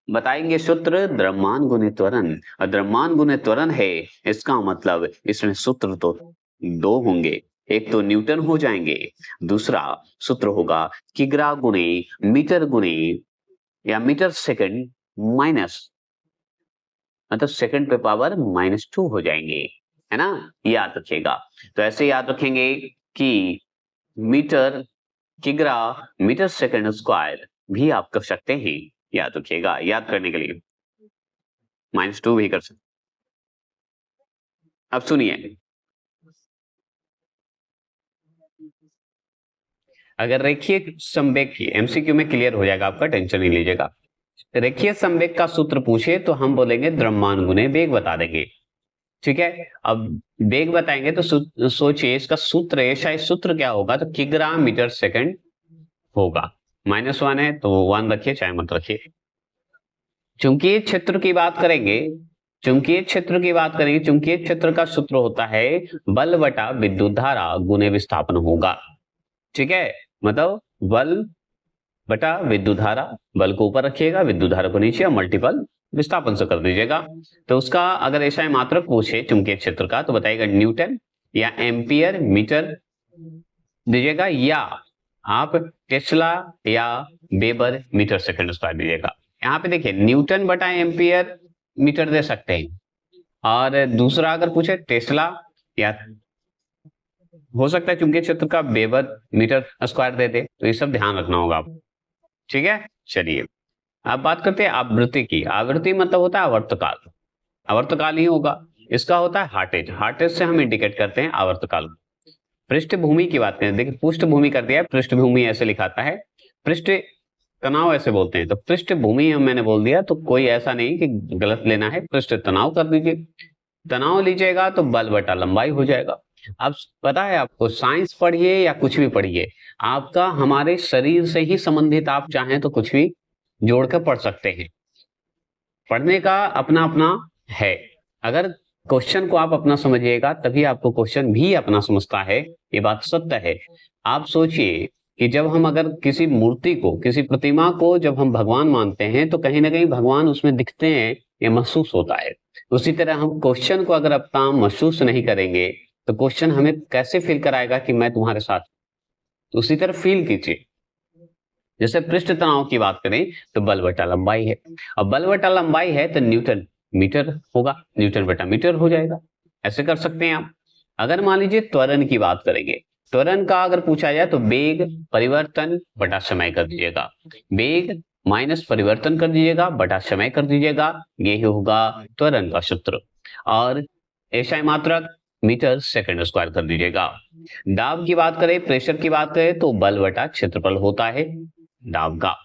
बताएंगे सूत्र द्रव्यमान गुणित त्वरण। और द्रव्यमान गुणित त्वरण है, इसका मतलब इसमें सूत्र तो दो होंगे, एक तो न्यूटन हो जाएंगे, दूसरा सूत्र होगा किग्रा गुणे मीटर गुणे या मीटर सेकंड माइनस, मतलब सेकंड पे पावर -2 हो जाएंगे, है ना, याद रखिएगा। तो ऐसे याद रखेंगे कि मीटर किग्रा मीटर सेकंड स्क्वायर भी आप कर सकते हैं, याद रखिएगा। याद करने के लिए -2 भी कर सकते। अब सुनिए, अगर रेखीय संवेग की एमसीक्यू में क्लियर हो जाएगा आपका, टेंशन नहीं लीजिएगा। रेखीय संवेग का सूत्र पूछे तो हम बोलेंगे द्रव्यमान गुने वेग बता देंगे, ठीक है। अब वेग बताएंगे तो सोचिए इसका सूत्र है, शायद सूत्र क्या होगा, तो किग्रा मीटर सेकंड होगा। -1 है तो 1 रखिए, चाहे मत रखिए। चुंबकीय क्षेत्र की बात करेंगे, चुंबकीय क्षेत्र की बात करेंगे, चुंबकीय क्षेत्र का सूत्र होता है बल बटा विद्युत धारा गुने विस्थापन होगा, ठीक है। मतलब बल बटा विद्युत धारा, बल को ऊपर रखिएगा, विद्युत धारा को नीचे, और मल्टीपल विस्थापन से कर दीजिएगा। तो उसका अगर ऐसा मात्रक पूछे चुंबकीय क्षेत्र का तो बताइएगा न्यूटन या एम्पियर मीटर दीजिएगा, या आप टेस्ला या वेबर मीटर सेकंड स्क्वायर दीजिएगा। यहाँ पे देखिए न्यूटन बटा एम्पियर मीटर दे सकते हैं, और दूसरा अगर पूछे टेस्ला, या हो सकता है चुंबकीय क्षेत्र का वेबर मीटर स्क्वायर दे दे, तो ये सब ध्यान रखना होगा आपको, ठीक है। चलिए अब बात करते हैं आवृत्ति की। आवृत्ति मतलब होता है आवर्तकाल, आवर्तकाल ही होगा। इसका होता है हार्टेज, हार्टेज से हम इंडिकेट करते हैं आवर्तकाल। पृष्ठभूमि की बात करें, देखिए पृष्ठभूमि कर दिया है, पृष्ठभूमि ऐसे लिखाता है, पृष्ठ तनाव ऐसे बोलते हैं, तो पृष्ठभूमि हम मैंने बोल दिया, तो कोई ऐसा नहीं कि गलत लेना है, पृष्ठ तनाव कर दीजिए। तनाव लीजिएगा तो बल बटा लंबाई हो जाएगा। अब पता है आपको, साइंस पढ़िए या कुछ भी पढ़िए, आपका हमारे शरीर से ही संबंधित, आप चाहें तो कुछ भी जोड़कर पढ़ सकते हैं। पढ़ने का अपना अपना है, अगर क्वेश्चन को आप अपना समझिएगा तभी आपको क्वेश्चन भी अपना समझता है, ये बात सत्य है। आप सोचिए कि जब हम अगर किसी मूर्ति को, किसी प्रतिमा को जब हम भगवान मानते हैं तो कहीं ना कहीं भगवान उसमें दिखते हैं, ये महसूस होता है। उसी तरह हम क्वेश्चन को अगर अपना महसूस नहीं करेंगे तो क्वेश्चन हमें कैसे फील कराएगा कि मैं तुम्हारे साथ, तो उसी तरह फील कीजिए। जैसे पृष्ठ तनाव की बात करें तो बल बटा लंबाई है, अब बल बटा लंबाई है तो न्यूटन मीटर होगा, न्यूटन बटा मीटर हो जाएगा, ऐसे कर सकते हैं आप। अगर मान लीजिए त्वरण की बात करेंगे, त्वरण का अगर पूछा जाए तो वेग परिवर्तन बटा समय कर दीजिएगा, वेग माइनस परिवर्तन कर दीजिएगा बटा समय कर दीजिएगा, यही होगा त्वरण का सूत्र। और एसआई मात्रक मीटर सेकंड स्क्वायर कर दीजिएगा। दाब की बात करें, प्रेशर की बात करें तो बल बटा क्षेत्रफल होता है दाब का,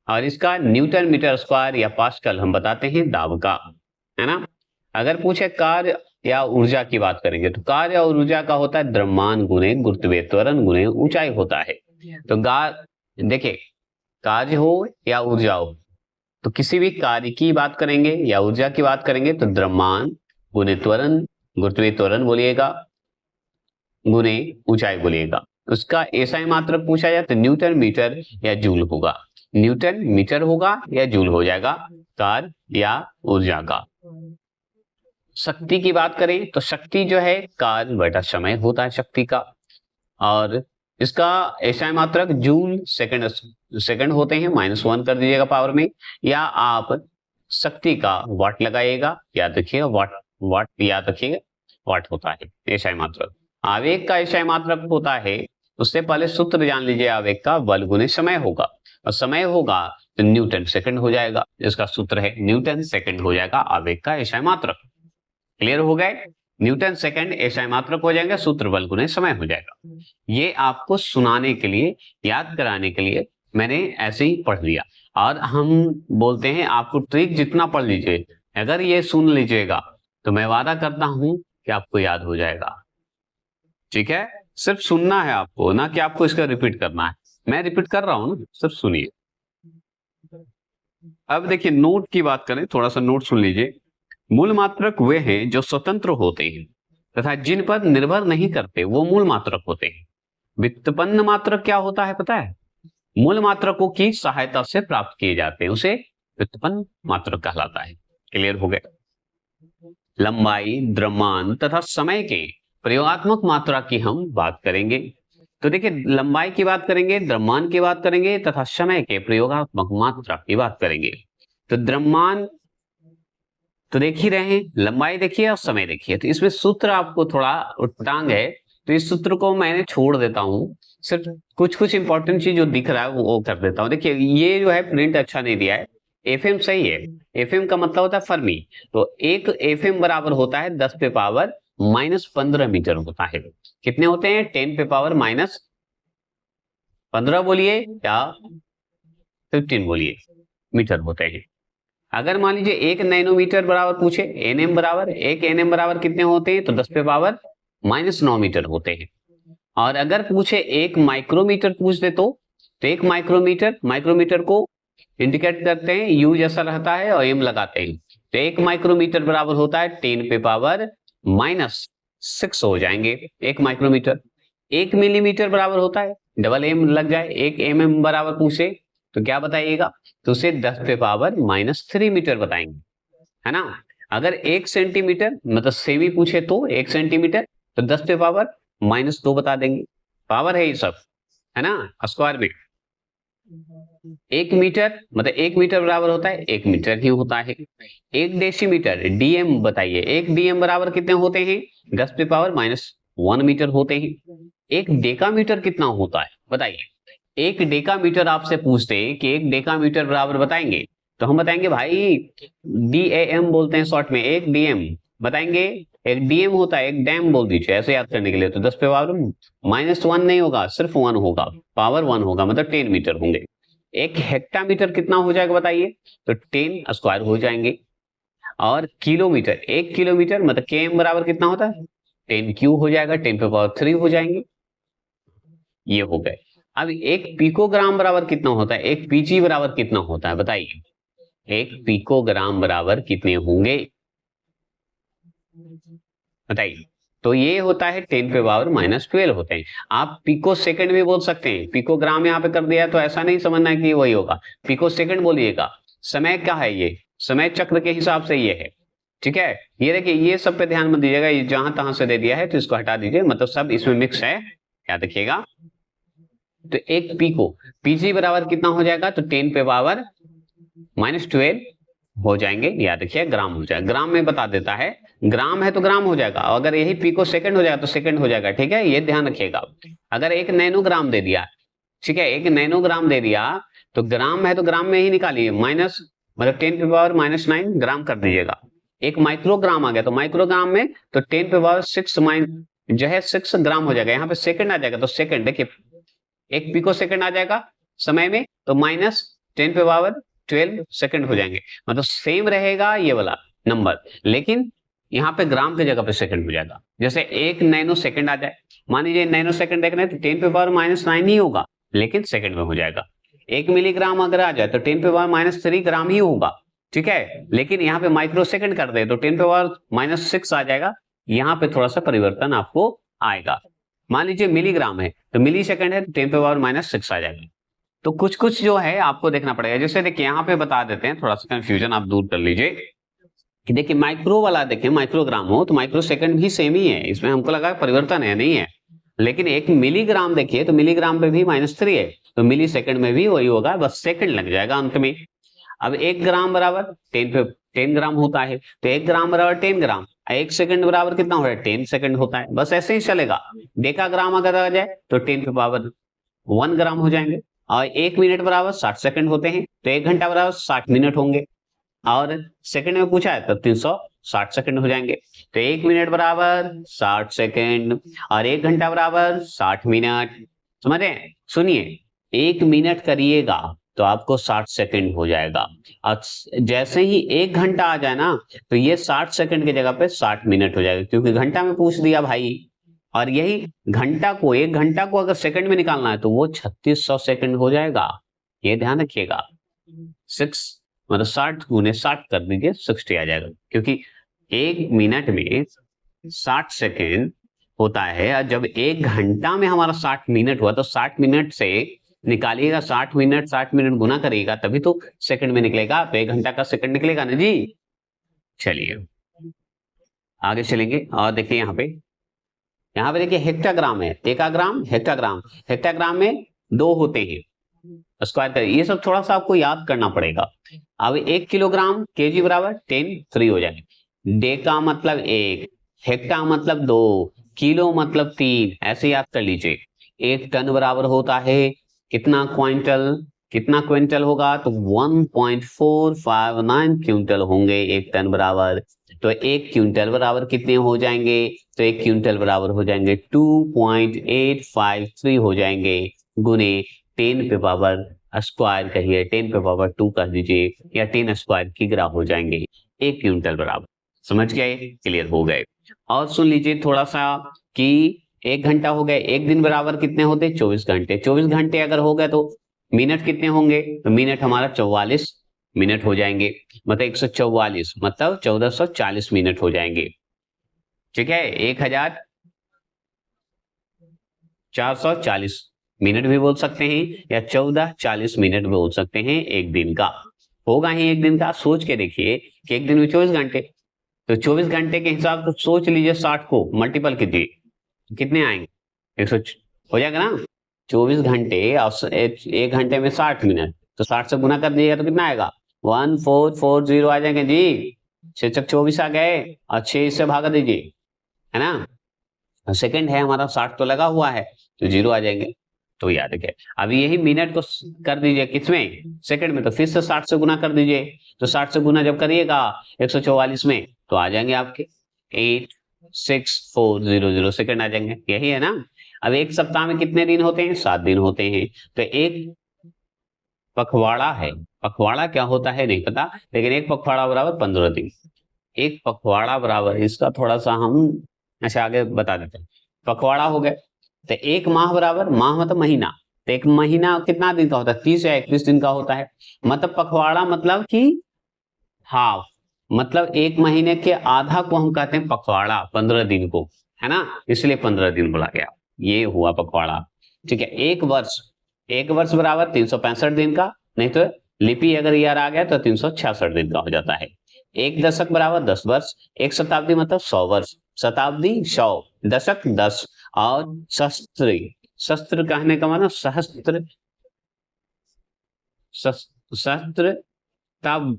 और इसका न्यूटन मीटर स्क्वायर या पास्कल हम बताते हैं दाब का, है ना। अगर पूछे कार्य या ऊर्जा की बात करेंगे तो कार्य और ऊर्जा का होता है द्रव्यमान गुणे गुरुत्वीय त्वरण गुणे ऊंचाई होता है। तो देखिए कार्य हो या ऊर्जा हो, तो किसी भी कार्य की बात करेंगे या ऊर्जा की बात करेंगे तो द्रव्यमान गुणे त्वरण, गुरुत्वीय त्वरण बोलिएगा, गुणे ऊंचाई बोलिएगा। उसका एसआई मात्रक पूछा जाए तो न्यूटन मीटर या जूल होगा, न्यूटन मीटर होगा या जूल हो जाएगा, कार्य या ऊर्जा का। शक्ति की बात करें तो शक्ति जो है कार्य बटा समय होता है शक्ति का, और इसका एसआई मात्रक जूल सेकंड होते हैं, -1 कर दीजिएगा पावर में, या आप शक्ति का वाट लगाइएगा, याद रखिएगा वाट याद रखिएगा, वाट होता है एसआई मात्रक। आवेग का एसआई मात्रक होता है, उससे पहले सूत्र जान लीजिए, आवेग का बल गुने समय होगा, और समय होगा तो न्यूटन सेकंड हो जाएगा, जिसका सूत्र है न्यूटन सेकंड हो जाएगा आवेग का एसआई मात्रक। क्लियर हो गए, न्यूटन सेकंड एसआई मात्रक हो जाएगा, सूत्र बल गुने समय हो जाएगा। ये आपको सुनाने के लिए, याद कराने के लिए मैंने ऐसे ही पढ़ लिया, और हम बोलते हैं आपको ट्रिक जितना पढ़ लीजिए, अगर ये सुन लीजिएगा तो मैं वादा करता हूं कि आपको याद हो जाएगा, ठीक है। सिर्फ सुनना है आपको, ना कि आपको इसका रिपीट करना है, मैं रिपीट कर रहा हूं ना, सिर्फ सुनिए। अब देखिए नोट की बात करें, थोड़ा सा नोट सुन लीजिए। मूल मात्रक वे हैं जो स्वतंत्र होते हैं तथा जिन पर निर्भर नहीं करते, वो मूल मात्रक होते हैं। व्युत्पन्न मात्रक क्या होता है पता है, मूल मात्रकों की सहायता से प्राप्त किए जाते हैं, उसे व्युत्पन्न मात्रक कहलाता है। क्लियर हो गया? लंबाई, द्रव्यमान तथा समय के प्रयोगात्मक मात्रा की हम बात करेंगे। तो देखिए, लंबाई की बात करेंगे, द्रव्यमान की बात करेंगे तथा समय के प्रयोगात्मक मात्रा की बात करेंगे। तो द्रव्यमान तो देख ही रहे हैं, लंबाई देखिए और समय देखिए। तो इसमें सूत्र आपको थोड़ा उटपटांग है, तो इस सूत्र को मैंने छोड़ देता हूं, सिर्फ कुछ कुछ इंपॉर्टेंट चीज जो दिख रहा है वो कर देता हूं। देखिए, ये जो है प्रिंट अच्छा नहीं दिया है। एफएम सही है, एफएम का मतलब होता है फर्मी। तो एक एफएम बराबर होता है 10 पे पावर -15 मीटर होता है। कितने होते हैं? 10 पे पावर -15 बोलिए या 15 बोलिए मीटर होते हैं। अगर मान लीजिए 1 नैनोमीटर बराबर पूछे, एनएम बराबर, 1 एनएम बराबर कितने होते हैं? तो 10 पे पावर -9 मीटर होते हैं। और अगर पूछे 1 माइक्रोमीटर पूछ दे तो 1 माइक्रोमीटर को इंडिकेट करते हैं, यू जैसा रहता है और एम लगाते हैं। तो 1 माइक्रोमीटर बराबर होता है 10 पे पावर -6 हो जाएंगे 1 माइक्रोमीटर। 1 मिलीमीटर बराबर होता है, डबल एम लग जाए, 1 एमएम बराबर पूछे तो क्या बताइएगा? तो उसे 10 पे पावर -3 मीटर बताएंगे, है ना। अगर 1 सेंटीमीटर मतलब सेमी पूछे तो 1 सेंटीमीटर, तो 10 पे पावर -2 बता देंगे। पावर है ये सब, है ना, स्क्वायर में। 1 मीटर मतलब 1 मीटर बराबर होता है 1 मीटर ही होता है। 1 डेसीमीटर, डीएम बताइए, 1 डीएम बराबर कितने होते हैं? 10 पे पावर -1 मीटर होते हैं। 1 डेकामीटर कितना होता है बताइए? 1 डेकामीटर आपसे पूछते हैं कि 1 डेकामीटर बराबर बताएंगे, तो हम बताएंगे भाई डीएएम बोलते हैं शॉर्ट में, 1 डीएम बताएंगे। 1 डीएम होता है, 1 डैम बोल दीजिए ऐसे याद करने के लिए। तो 10 पे पावर -1 नहीं होगा, सिर्फ 1 होगा, पावर 1 होगा, मतलब 10 मीटर होंगे। 1 हेक्टामीटर कितना हो जाएगा बताइए? तो 10 स्क्वायर हो जाएंगे। और किलोमीटर, 1 किलोमीटर मतलब केएम बराबर कितना होता है? 10 क्यू हो जाएगा, 10 पे पावर 3 हो जाएंगे। ये हो गए। अब 1 पिकोग्राम बराबर कितना होता है? 1 पीजी बराबर कितना होता है बताइए? 1 पिकोग्राम बराबर कितने होंगे बताइए? तो ये होता है 10 पे पावर -12 होते हैं। आप पिको सेकंड भी बोल सकते हैं, पिकोग्राम यहाँ पे कर दिया तो ऐसा नहीं समझना कि वही होगा, पिको सेकंड बोलिएगा। समय क्या है? ये समय चक्र के हिसाब से ये है, ठीक है। ये देखिए, ये सब पे ध्यान मत दीजिएगा, ये जहां तहां से दे दिया है तो इसको हटा दीजिए, मतलब सब इसमें मिक्स है, याद रखिएगा। तो 1 पिको, पीजी बराबर कितना हो जाएगा? तो 10 पे पावर -12 हो जाएंगे, याद रखिए, ग्राम हो जाएगा। ग्राम में बता देता है, ग्राम है तो ग्राम हो जाएगा, अगर यही पिको सेकंड हो जाएगा तो सेकंड हो जाएगा, ठीक है, ये ध्यान रखिएगा। अगर 1 नैनोग्राम दे दिया, ठीक है, 1 नैनोग्राम दे दिया तो ग्राम है तो ग्राम में ही निकालिए, माइनस मतलब 10 पे पावर -9 ग्राम कर दीजिएगा। 1 माइक्रोग्राम आ गया तो माइक्रोग्राम में तो 10 पे पावर 6 जो है 6 ग्राम हो जाएगा। यहाँ पे सेकंड आ जाएगा तो सेकंड, देखिए 1 पिको सेकंड आ जाएगा समय में तो -10 पे पावर 12 सेकंड हो जाएंगे, मतलब सेम रहेगा ये वाला नंबर, लेकिन यहाँ पे ग्राम की जगह पे सेकंड हो जाएगा। जैसे 1 नैनो सेकंड आ जाए, मान लीजिए नैनो सेकंड देख रहे हैं तो 10 पे पावर -9 ही होगा, लेकिन सेकंड में हो जाएगा। 1 मिलीग्राम अगर आ जाए तो 10 पे पावर -3 ग्राम ही होगा, ठीक है, लेकिन यहाँ पे माइक्रो सेकंड कर दे तो 10 पे पावर -6 आ जाएगा। यहाँ पे थोड़ा सा परिवर्तन आपको आएगा। मान लीजिए मिलीग्राम है तो मिली सेकंड है तो 10 पे पावर -6 आ जाएगा। तो कुछ कुछ जो है आपको देखना पड़ेगा। जैसे देखिए यहाँ पे बता देते हैं, थोड़ा सा कंफ्यूजन आप दूर कर लीजिए कि देखिए माइक्रो वाला, देखिए माइक्रोग्राम हो तो माइक्रो सेकंड भी सेम ही है, इसमें हमको लगा परिवर्तन है, नहीं है। लेकिन 1 मिलीग्राम देखिए तो मिलीग्राम पे भी -3 है, तो मिली सेकंड में भी वही होगा, बस सेकंड लग जाएगा अंत में। अब 1 ग्राम बराबर 10 ग्राम होता है, तो 1 ग्राम बराबर 10 ग्राम, 1 सेकंड बराबर कितना हो रहा है? 10 सेकंड होता है, बस ऐसे ही चलेगा। डेका ग्राम अगर आ जाए तो 10 पे पावर 1 ग्राम हो जाएंगे। और 1 मिनट बराबर 60 सेकंड होते हैं, तो 1 घंटा बराबर 60 मिनट होंगे। और सेकंड में पूछा है तो 360 सेकंड हो जाएंगे। तो 1 मिनट बराबर 60 सेकंड और 1 घंटा बराबर 60 मिनट, समझ रहे हैं? सुनिए, 1 मिनट करिएगा तो आपको 60 सेकंड हो जाएगा, और जैसे ही 1 घंटा आ जाए ना तो ये 60 सेकंड की जगह पे 60 मिनट हो जाएगा, क्योंकि घंटा में पूछ दिया भाई। और यही घंटा को, 1 घंटा को अगर सेकंड में निकालना है तो वो 3600 सेकंड हो जाएगा, ये ध्यान रखिएगा। 6 मतलब 60 गुने 60 कर दीजिए, 60 आ जाएगा, क्योंकि 1 मिनट में 60 सेकंड होता है, और जब 1 घंटा में हमारा 60 मिनट हुआ तो 60 मिनट से निकालिएगा 60 मिनट, 60 मिनट गुना करिएगा तभी तो सेकंड में निकलेगा, तो 1 घंटा का सेकंड निकलेगा ना जी। चलिए आगे चलेंगे और देखिए यहाँ पे देखिए हेक्टाग्राम है, डेकाग्राम, हेक्टाग्राम। हेक्टाग्राम में 2 होते हैं, स्क्वायर कर, ये सब थोड़ा सा आपको याद करना पड़ेगा। अब 1 किलोग्राम केजी बराबर 10 3 हो जाएंगे। डेका मतलब 1, हेक्टा मतलब 2, किलो मतलब 3, ऐसे याद कर लीजिए। 1 टन बराबर होता है कितना क्विंटल, कितना क्विंटल होगा तो 1.459 क्विंटल होंगे 1 टन बराबर। तो 1 क्विंटल बराबर कितने हो जाएंगे, तो 1 क्विंटल बराबर हो जाएंगे 2.853 हो जाएंगे, गुने 10 पे पावर स्क्वायर कहिए, 10 पे पावर 2 कह दीजिए, या 10 स्क्वायर किग्रा हो जाएंगे 1 क्विंटल बराबर। समझ गए, क्लियर हो गए। और सुन लीजिए थोड़ा सा कि 1 घंटा हो गया, 1 दिन बराबर कितने होते, 24 घंटे। 24 घंटे अगर हो गए तो मिनट कितने होंगे, तो मिनट हमारा 44 मिनट हो जाएंगे, मतलब 144 मतलब 1440 मिनट हो जाएंगे। ठीक है, 1440 मिनट भी बोल सकते हैं या 1440 मिनट भी बोल सकते हैं। एक दिन का होगा ही, एक दिन का सोच के देखिए कि एक दिन में 24 घंटे, तो 24 घंटे के हिसाब से सोच लीजिए, 60 को मल्टीपल कीजिए, कितने आएंगे, 100 हो जाएगा ना। 24 घंटे और 1 घंटे में 60 मिनट, तो 60 से गुना कर दीजिएगा तो कितना आएगा, 1440 आ जाएंगे जी। 6 चक 24 आ गए और 6 से भागा दीजिए, है ना। सेकंड है हमारा, 60 तो लगा हुआ है तो 0 आ जाएंगे। तो याद रखिए, अभी यही मिनट को कर दीजिए किसमें, सेकंड में, तो फिर से 60 से गुना कर दीजिए। तो 60 से गुना जब करिएगा 144 में तो आ जाएंगे आपके 86400 सेकंड आ जाएंगे, यही है ना। अब एक सप्ताह में कितने दिन होते हैं, 7 दिन होते हैं। तो एक पखवाड़ा है, पखवाड़ा क्या होता है नहीं पता, लेकिन एक पखवाड़ा बराबर 15 दिन। एक पखवाड़ा बराबर, इसका थोड़ा सा हम अच्छा आगे बता देते हैं। पखवाड़ा हो गए, तो एक माह बराबर, माह मतलब महीना, तो एक महीना कितना दिन का होता है, 30 या 31 दिन का होता है। मतलब पखवाड़ा मतलब कि हाफ, मतलब एक महीने के आधा को हम कहते हैं पखवाड़ा, 15 दिन को, है ना, इसलिए 15 दिन बोला गया, ये हुआ पखवाड़ा। ठीक है, एक वर्ष बराबर 365 दिन का, नहीं तो लिपि अगर ईयर आ गया तो 366 दिन का हो जाता है। एक दशक बराबर 10 वर्ष, एक शताब्दी मतलब 100 वर्ष, शताब्दी 100, दशक 10, और शस्त्र, शस्त्र कहने का मतलब सहस्त्र, शस्त्र तब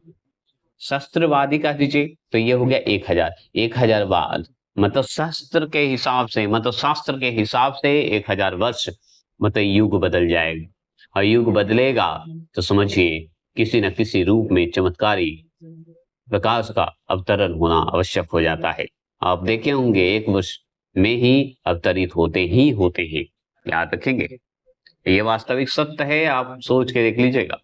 शस्त्रवादी कह दीजिए, तो ये हो गया 1000, 1000 बाद, मतलब शस्त्र के हिसाब से, मतलब शास्त्र के हिसाब से 1000 वर्ष, मतलब युग बदल जाएगा। और युग बदलेगा तो समझिए किसी न किसी रूप में चमत्कारी प्रकाश का अवतरण होना आवश्यक हो जाता है। आप देखे होंगे 1 वर्ष में ही अवतरित होते हैं, याद रखेंगे, ये वास्तविक सत्य है, आप सोच के देख लीजिएगा।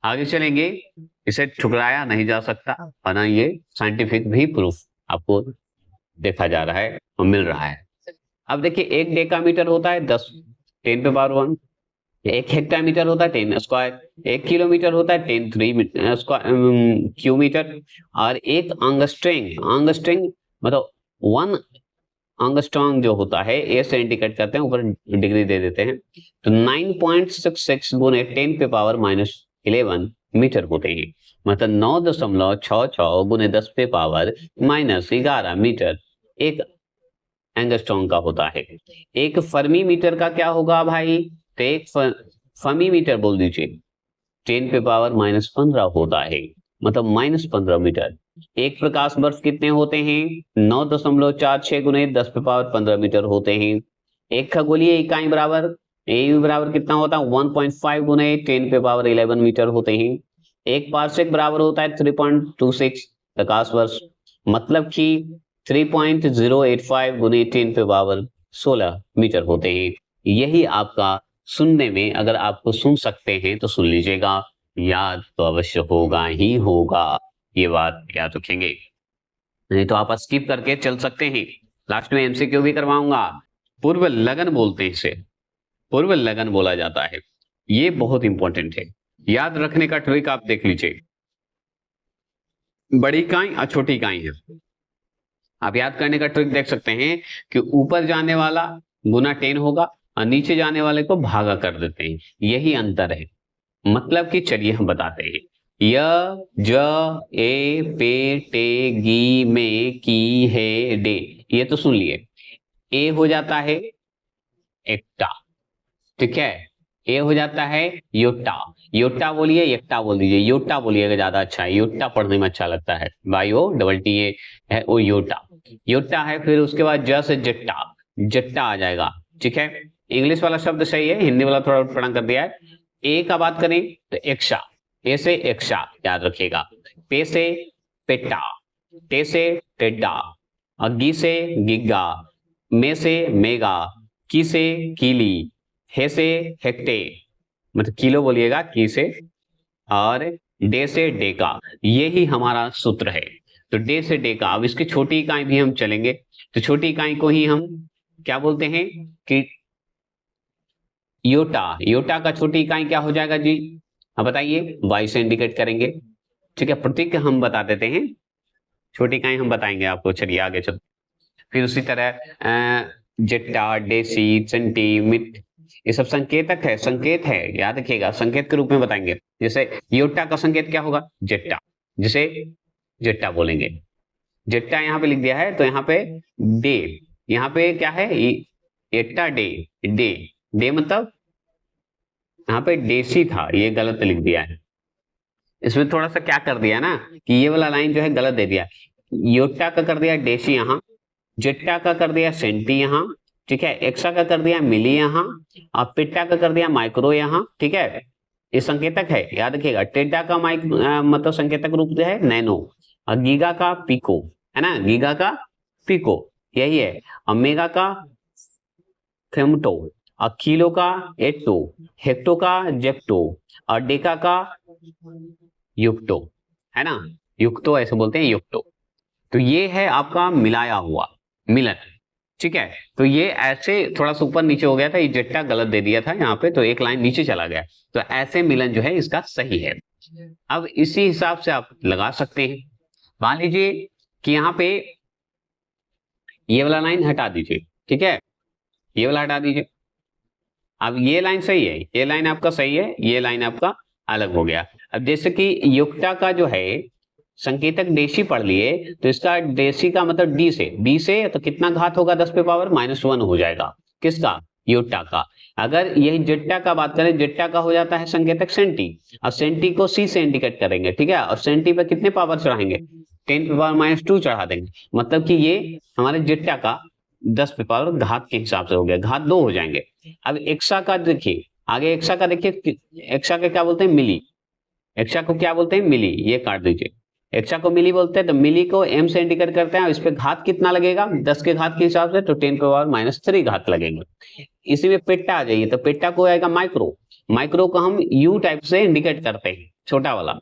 आगे चलेंगे, इसे ठुकराया नहीं जा सकता, और ना ये साइंटिफिक भी प्रूफ आपको देखा जा रहा है और मिल रहा है। अब देखिए, 1 डेकामीटर होता है 10 पे पावर 1, 1 हेक्टामीटर होता है 10 स्क्वायर, 1 किलोमीटर होता है 10 3 क्यूमीटर, और 1 आंगस्ट्रिंग मतलब 1 आंगस्ट्रॉन्ग जो होता है, ए से इंडिकेट करते हैं, ऊपर डिग्री दे देते हैं, तो 9.66 गुने 10 पे पावर -11 मीटर होते हैं, मतलब 9.66 गुने 10 पे पावर -11 मीटर एक एंगस्ट्रॉम का होता है। एक फर्मी मीटर का क्या होगा भाई, तो एक फर्मी मीटर बोल दीजिए 10 पे पावर -15 होता है, मतलब -15 मीटर। एक प्रकाश वर्ष कितने होते हैं, 9.46 गुने 10 पे पावर 15 मीटर होते हैं। एक खगोलीय इकाई बराबर, ए बराबर कितना होता है, 1.5 गुने 10 पे पावर 11 मीटर होते हैं। एक पार्सेक बराबर होता है 3.26 प्रकाश वर्ष, मतलब कि 3.085 गुने 10 पे पावर 16 मीटर होते हैं। यही आपका सुनने में, अगर आपको सुन सकते हैं तो सुन लीजिएगा, याद तो अवश्य होगा ही होगा, ये बात याद रखेंगे, नहीं तो आप स्किप करके चल सकते हैं। लास्ट में एमसीक्यू भी करवाऊंगा। पूर्व लगन बोलते हैं इसे, पूर्व लगन बोला जाता है, ये बहुत इंपॉर्टेंट है, याद रखने का ट्रिक आप देख लीजिए। बड़ी इकाई और छोटी इकाई है, आप याद करने का ट्रिक देख सकते हैं कि ऊपर जाने वाला गुना 10 होगा और नीचे जाने वाले को भागा कर देते हैं, यही अंतर है। मतलब कि चलिए हम बताते हैं। य ज ए पे टे गी में की है डे, ये तो सुन लिए। ए हो जाता है एकटा, ठीक है। ए हो जाता है योटा, योटा बोलिए, एकटा बोल दीजिए, योटा बोलिएगा ज्यादा अच्छा है, योटा पढ़ने में अच्छा लगता है, बायो डबल टी ए है वो योटा, योटा है। फिर उसके बाद ज से जट्टा, जट्टा आ जाएगा, ठीक है। इंग्लिश वाला शब्द सही है, हिंदी वाला थोड़ा उटपटांग कर दिया है। ए का बात करें तो एक्शा, ए से एक्शा याद रखिएगा। पे से पेटा, टे से टेड्डा, और गी से गिग्गा, मे से मेगा, की से कीली, हे से हेक्टे, मतलब किलो बोलिएगा की से, और डे से डेका, यही हमारा सूत्र है। तो डे से डेका। अब इसकी छोटी इकाई भी हम चलेंगे, तो छोटी इकाई को ही हम क्या बोलते हैं कि योटा, योटा का छोटी इकाई क्या हो जाएगा जी, अब बताइए, वाई से इंडिकेट करेंगे, ठीक है। प्रतीक हम बता देते हैं, छोटी इकाई हम बताएंगे आपको, चलिए आगे चल। फिर उसी तरह जेट्टा, डेसी, सेंटी, मिट, ये सब संकेतक है, संकेत है, याद रखिएगा, संकेत के रूप में बताएंगे। जैसे योटा का संकेत क्या होगा, जेट्टा, जिसे जेट्टा बोलेंगे। जेट्टा यहाँ पे लिख दिया है, तो यहाँ पे डे, यहाँ पे क्या है, एट्टा डे, डे, डे मतलब यहाँ पे डेसी था, ये गलत लिख दिया है। इसमें थोड़ा सा क्या कर दिया ना कि ये वाला लाइन जो है गलत दे दिया, योटा का कर दिया डेसी यहाँ, जेट्टा का कर दिया सेंटी यहाँ, ठीक है, एक्सा का कर दिया मिली यहाँ, और पिट्टा का कर दिया माइक्रो यहाँ, ठीक है। ये संकेतक है, याद रखिएगा। टेड्डा का मतलब संकेतक रूप जो है नैनो, और गीगा का पिको, है ना, गीगा का पिको यही है, और मेगा का फेमटो, और किलो का एट्टो, हेक्टो का जेप्टो, और डेका का युक्टो, है ना, युक्तो ऐसे बोलते हैं, युक्तो। तो ये है आपका मिलाया हुआ मिलन, ठीक है। तो ये ऐसे थोड़ा सा ऊपर नीचे हो गया था, ये जट्टा गलत दे दिया था यहाँ पे, तो एक लाइन नीचे चला गया, तो ऐसे मिलन जो है इसका सही है। अब इसी हिसाब से आप लगा सकते हैं। मान लीजिए कि यहाँ पे ये वाला लाइन हटा दीजिए, ठीक है, ये वाला हटा दीजिए। अब ये लाइन सही है, ये लाइन आपका सही है, ये लाइन आपका अलग हो गया। अब जैसे कि युक्ता का जो है संकेतक डेसी पढ़ लिए, तो इसका डेसी का मतलब डी से तो कितना घात होगा, 10 पे पावर -1 हो जाएगा, किसका, योटा का। अगर यही जेट्टा का बात करें, जेट्टा का हो जाता है संकेतक सेंटी, और सेंटी को सी से इंडिकेट करेंगे, ठीक है, और सेंटी पे कितने पावर चढ़ाएंगे, 10 पे पावर -2 चढ़ा देंगे, मतलब कि ये हमारे जेट्टा का 10 पे पावर घात के हिसाब से हो गया, घात 2 हो जाएंगे। अब एक्सा का देखिए, आगे एक्सा का देखिए, एक्सा के क्या बोलते हैं, मिली, एक्सा को क्या बोलते हैं, मिली, ये काट दीजिए। एक्सा को मिली बोलते हैं, तो मिली को एम से इंडिकेट करते हैं, इस पे घात कितना लगेगा, 10 के घात के हिसाब से, तो 10 पे पावर -3 घात लगेंगे। इसी में पेट्टा आ जाइए, तो पेट्टा को आएगा माइक्रो, माइक्रो को हम यू टाइप से इंडिकेट करते हैं, छोटा वाला,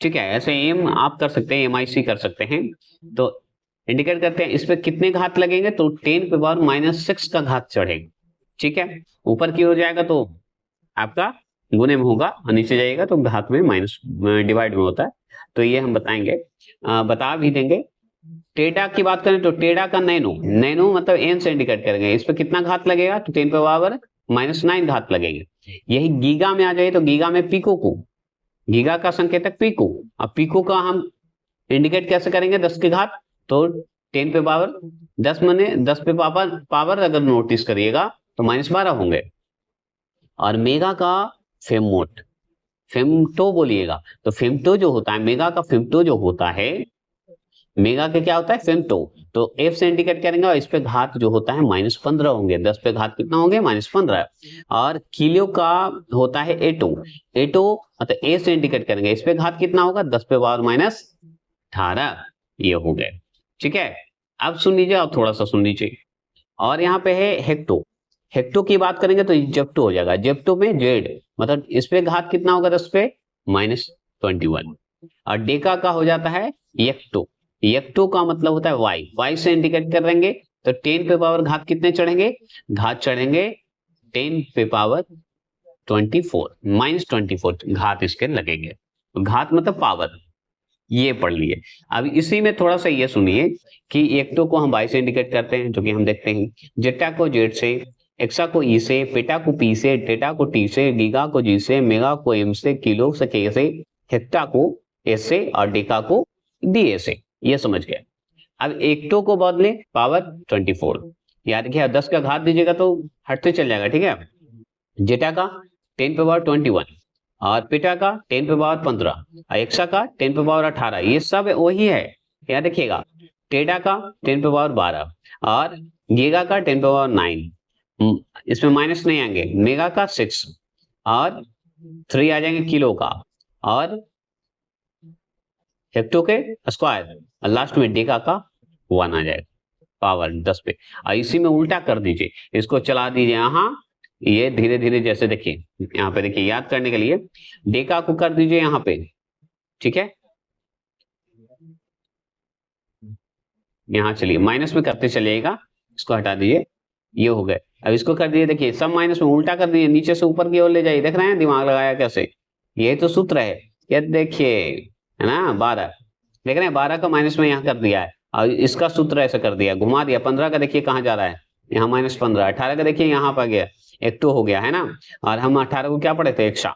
ठीक है। ऐसे एम आप कर सकते हैं, MIC कर सकते हैं, तो इंडिकेट करते हैं, इस पे कितने घात लगेंगे, तो 10 पे पावर -6 का घात चढ़ेगा, ठीक है। ऊपर की ओर जाएगा तो आपका गुने में होगा, और नीचे जाइएगा तो घात में माइनस डिवाइड में होता है, तो ये हम बताएंगे, बता भी देंगे। टेडा की बात करें तो टेडा का नैनो, नैनो मतलब एन से इंडिकेट करेंगे, इस पे कितना घात लगेगा, तो 10 पे पावर -9 घात लगेंगे। यही गीगा में आ जाए, तो गीगा में पिको को, गीगा का संकेतक पिको, अब पिको का हम इंडिकेट कैसे करेंगे, 10 के घात, तो 10 पे पावर 10 माने 10 पे पावर अगर नोटिस करिएगा तो -12 होंगे। और मेगा का फेमोट, फेमटो बोलिएगा, तो फेमटो जो होता है, मेगा का फेमटो जो होता है, मेगा के क्या होता है, फेमटो, तो एफ से इंडिकेट करेंगे, और इस पे घात जो होता है -15 होंगे, 10 पे घात कितना होंगे, -15। और किलो का होता है एटो, एटो मतलब ए से इंडिकेट करेंगे, इस पे घात कितना होगा, 10 पे पावर -18, ये हो गए, ठीक है। अब सुन लीजिए, अब थोड़ा सा सुन लीजिए, और यहाँ पे है हेक्टो, हेक्टो की बात करेंगे तो जेप्टो हो जाएगा, जेप्टो में जेड मतलब इस पे घात कितना होगा, 10 पे -21। और डेका का हो जाता है येक्टो, येक्टो का मतलब होता है वाई, वाई से इंडिकेट करेंगे, तो 10 पे पावर घात कितने चढ़ेंगे, घात चढ़ेंगे 10 पे पावर 24 -24 घात इसके लगेंगे, घात मतलब पावर, ये पढ़ लिए। अब इसी में थोड़ा सा ये सुनिए कि एक्टो को हम वाई से इंडिकेट करते हैं, जो कि हम देखते हैं, जेटा को जेड से, एक्सा को ई से, पेटा को पी से, टेटा को टी से, गीगा को जी से, मेगा को एम से, किलो से के से, हेक्टा को एस से और डेका को डी ए से। ये समझ गए। अब एक्टो को बदले पावर 24, याद रखिए 10 का घात दीजिएगा तो हटते चल जाएगा, ठीक है। जेटा का 10 पे पावर 21 और पेटा का 10 पे पावर 15 और एक्सा का 10 पे पावर 18, ये सब वही है, याद रखिएगा। टेटा का 10 पे पावर 12 और गीगा का 10 पे पावर 9, इसमें माइनस नहीं आएंगे। मेगा का 6 और 3 आ जाएंगे किलो का, और हेक्टो के स्क्वायर, और लास्ट में डेका का 1 आ जाएगा पावर 10 पे। और इसी में उल्टा कर दीजिए, इसको चला दीजिए यहाँ, ये धीरे धीरे जैसे देखिए यहाँ पे देखिए, याद करने के लिए डेका को कर दीजिए यहाँ पे, ठीक है। यहाँ चलिए माइनस में करते चलिएगा, इसको हटा दीजिए, ये हो गए। अब इसको कर दिए, देखिए सब माइनस में उल्टा कर दिए, नीचे से ऊपर की ओर ले जाइए, देख रहे हैं दिमाग लगाया कैसे, ये तो सूत्र है। ये देखिए है ना 12, देख रहे हैं 12 का माइनस में यहाँ कर दिया है, और इसका सूत्र ऐसे कर दिया, घुमा दिया। 15 का देखिए कहाँ जा रहा है, यहाँ -15। 18 का देखिए यहाँ पर गया, एक्टो हो गया है ना, और हम 18 को क्या पढ़े थे, एक्सा।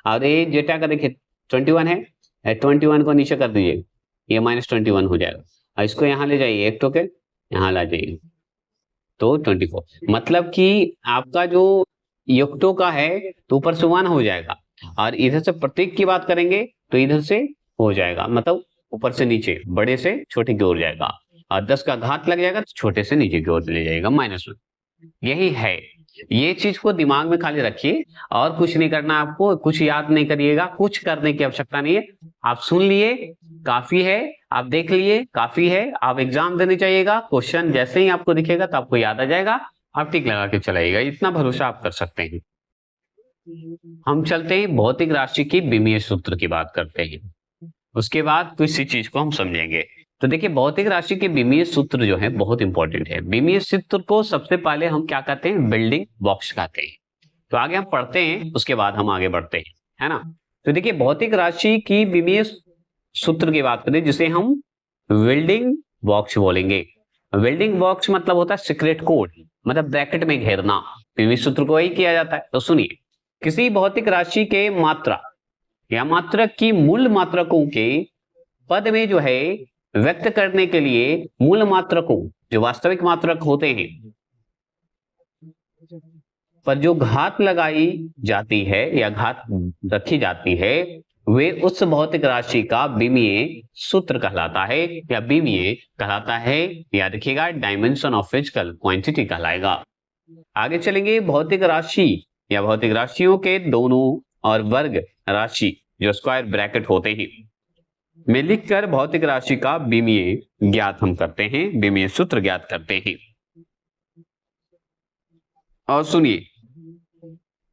और ये जेटा का देखिए 21 है, 21 को नीचे कर दीजिए, ये -21 हो जाएगा, और इसको यहाँ ले जाइए, एक्टो के यहाँ ला जाइए, तो 24। मतलब कि आपका जो युक्तों का है तो ऊपर से 1 हो जाएगा, और इधर से प्रतीक की बात करेंगे तो इधर से हो जाएगा, मतलब ऊपर से नीचे, बड़े से छोटे की ओर जाएगा, और 10 का घात लग जाएगा तो छोटे से नीचे की ओर ले जाएगा माइनस में। यही है, ये चीज को दिमाग में खाली रखिए, और कुछ नहीं करना आपको, कुछ याद नहीं करिएगा, कुछ करने की आवश्यकता नहीं है। आप सुन लिए काफी है, आप देख लिए काफी है, आप एग्जाम देने चाहिएगा, क्वेश्चन जैसे ही आपको दिखेगा तो आपको याद आ जाएगा, आप टिक लगा के चलाइएगा, इतना भरोसा आप कर सकते हैं। हम चलते हैं भौतिक राशि की विमीय सूत्र की बात करते हैं, उसके बाद किसी चीज को हम समझेंगे। तो देखिए भौतिक राशि के विमीय सूत्र जो है बहुत इंपॉर्टेंट है। विमीय सूत्र को सबसे पहले हम क्या कहते हैं, बिल्डिंग ब्लॉक्स कहते हैं। तो आगे हम पढ़ते हैं, उसके बाद हम आगे बढ़ते हैं, है ना। तो देखिए भौतिक राशि की विमीय सूत्र की बात करें, जिसे हम बिल्डिंग ब्लॉक्स बोलेंगे। बिल्डिंग ब्लॉक्स मतलब होता है सीक्रेट कोड, मतलब ब्रैकेट में घेरना, विमीय सूत्र को ही किया जाता है। तो सुनिए, किसी भौतिक राशि के मात्रा या मात्रक की मूल मात्रकों के पद में जो है व्यक्त करने के लिए मूल मात्रकों, जो वास्तविक मात्रक होते हैं, पर जो घात लगाई जाती है या घात रखी जाती है, वे उस भौतिक राशि का विमीय सूत्र कहलाता है या विमीय कहलाता है। याद रखिएगा, डायमेंशन ऑफ फिजिकल क्वांटिटी कहलाएगा। आगे चलेंगे, भौतिक राशि या भौतिक राशियों के दोनों और वर्ग राशि जो स्क्वायर ब्रैकेट होते हैं में लिखकर भौतिक राशि का विमीय ज्ञात हम करते हैं, विमीय सूत्र ज्ञात करते हैं। और सुनिए,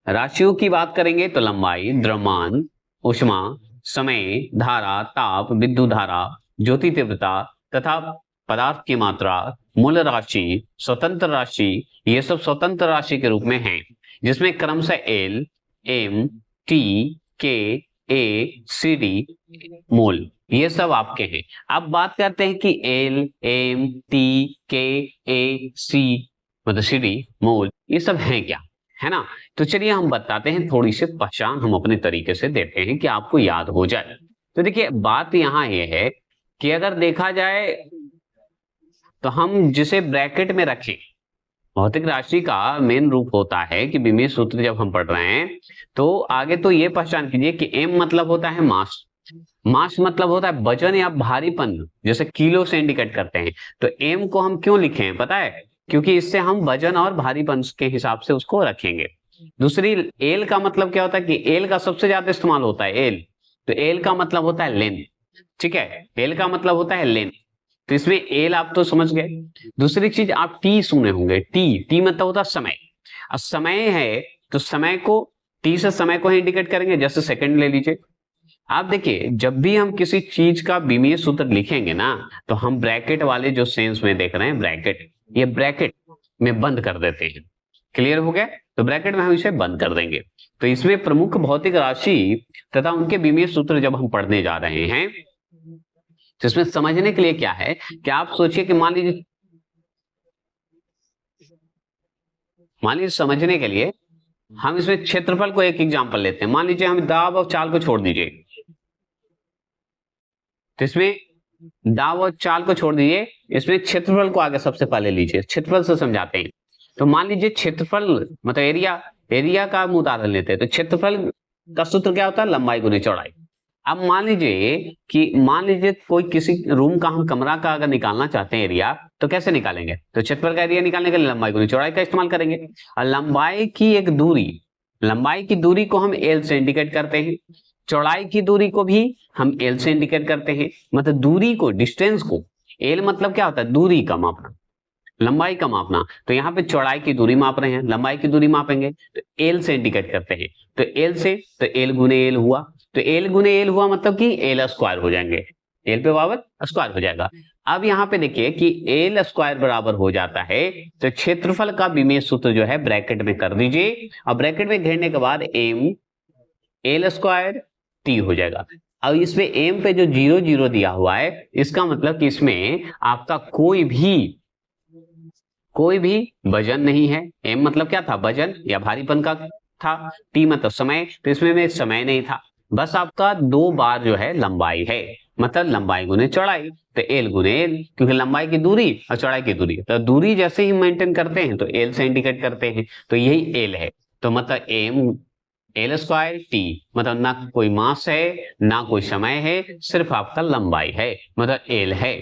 राशियों की बात करेंगे तो लंबाई, द्रव्यमान, ऊष्मा, समय, धारा, ताप, विद्युत धारा, ज्योति तीव्रता तथा पदार्थ की मात्रा, मूल राशि, स्वतंत्र राशि, ये सब स्वतंत्र राशि के रूप में हैं, जिसमें क्रमशः एल, एम, टी, के, ए, सी, डी, मोल, ये सब आपके हैं। अब बात करते हैं कि एल, एम, टी, के, ए, सी, मतलब सी, डी, मोल, ये सब हैं क्या, है ना। तो चलिए हम बताते हैं, थोड़ी सी पहचान हम अपने तरीके से देते हैं कि आपको याद हो जाए। तो देखिए बात यहाँ ये है कि अगर देखा जाए तो हम जिसे ब्रैकेट में रखें, भौतिक राशि का मेन रूप होता है कि विमीय सूत्र जब हम पढ़ रहे हैं तो आगे तो ये पहचान कीजिए कि एम मतलब होता है मास, मास मतलब होता है वजन या भारीपन, जैसे किलो से इंडिकेट करते हैं। तो एम को हम क्यों लिखे हैं पता है, क्योंकि इससे हम वजन और भारीपन के हिसाब से उसको रखेंगे। दूसरी एल का मतलब क्या होता है कि एल का सबसे ज्यादा इस्तेमाल होता है एल, तो एल का मतलब होता है लेंथ, ठीक है, एल का मतलब होता है लेंथ, तो इसमें एल आप तो समझ गए। दूसरी चीज आप टी सुने होंगे, टी मतलब होता है समय। अब समय है तो समय को टी से समय को इंडिकेट करेंगे, जैसे सेकंड ले लीजिए। आप देखिए जब भी हम किसी चीज का विमीय सूत्र लिखेंगे ना, तो हम ब्रैकेट वाले जो सेंस में देख रहे हैं ब्रैकेट, ये ब्रैकेट में बंद कर देते हैं। क्लियर हो गया, तो ब्रैकेट में हम इसे बंद कर देंगे। तो इसमें प्रमुख भौतिक राशि तथा उनके विमीय सूत्र जब हम पढ़ने जा रहे हैं, तो इसमें समझने के लिए क्या है कि आप सोचिए कि मान लीजिए मान लीजिए समझने के लिए हम इसमें क्षेत्रफल को एक एग्जांपल लेते हैं। मान लीजिए हम दाब और चाल को छोड़ दीजिए, तो इसमें दाब और चाल को छोड़ दीजिए, इसमें क्षेत्रफल को आगे सबसे पहले लीजिए, क्षेत्रफल से समझाते हैं। तो मान लीजिए क्षेत्रफल मतलब एरिया का हम उदाहरण लेते हैं। तो क्षेत्रफल का सूत्र क्या होता है? लंबाई गुने चौड़ाई। अब मान लीजिए कोई किसी रूम का हम कमरा का अगर निकालना चाहते हैं एरिया, तो कैसे निकालेंगे? तो क्षेत्रफल का एरिया निकालने के लिए लंबाई गुने चौड़ाई का इस्तेमाल करेंगे। और लंबाई की दूरी को हम एल से इंडिकेट करते हैं, चौड़ाई की दूरी को भी हम एल से इंडिकेट करते हैं। मतलब दूरी को, डिस्टेंस को, एल मतलब क्या होता है? दूरी का मापना, लंबाई का मापना। तो यहाँ पे चौड़ाई की दूरी माप रहे हैं, लंबाई की दूरी मापेंगे तो एल से इंडिकेट करते हैं। तो एल गुने एल हुआ, तो एल गुने एल हुआ मतलब कि एल स्क्वायर हो जाएंगे, एल पे पावर स्क्वायर हो जाएगा। अब यहाँ पे देखिए कि एल स्क्वायर बराबर हो जाता है, तो क्षेत्रफल का विमेय सूत्र जो है ब्रैकेट में कर दीजिए, और ब्रैकेट में घेरने के बाद एम एल स्क्वायर टी हो जाएगा। अब इसमें एम पे जो 0 0 दिया हुआ है, इसका मतलब कि इसमें आपका कोई भी वजन नहीं है। एम मतलब क्या था? वजन या भारीपन का था। टी मतलब समय, तो इसमें में समय नहीं था, बस आपका 2 बार जो है लंबाई है, मतलब लंबाई गुने चौड़ाई। तो एल गुने एल, क्योंकि लंबाई की दूरी और चौड़ाई की दूरी, तो दूरी जैसे ही मेंटेन करते हैं तो एल से इंडिकेट करते हैं, तो यही एल है। तो मतलब एम एल स्क्वायर टी, मतलब ना कोई मास है ना कोई समय है, सिर्फ आपका लंबाई है, मतलब एल है।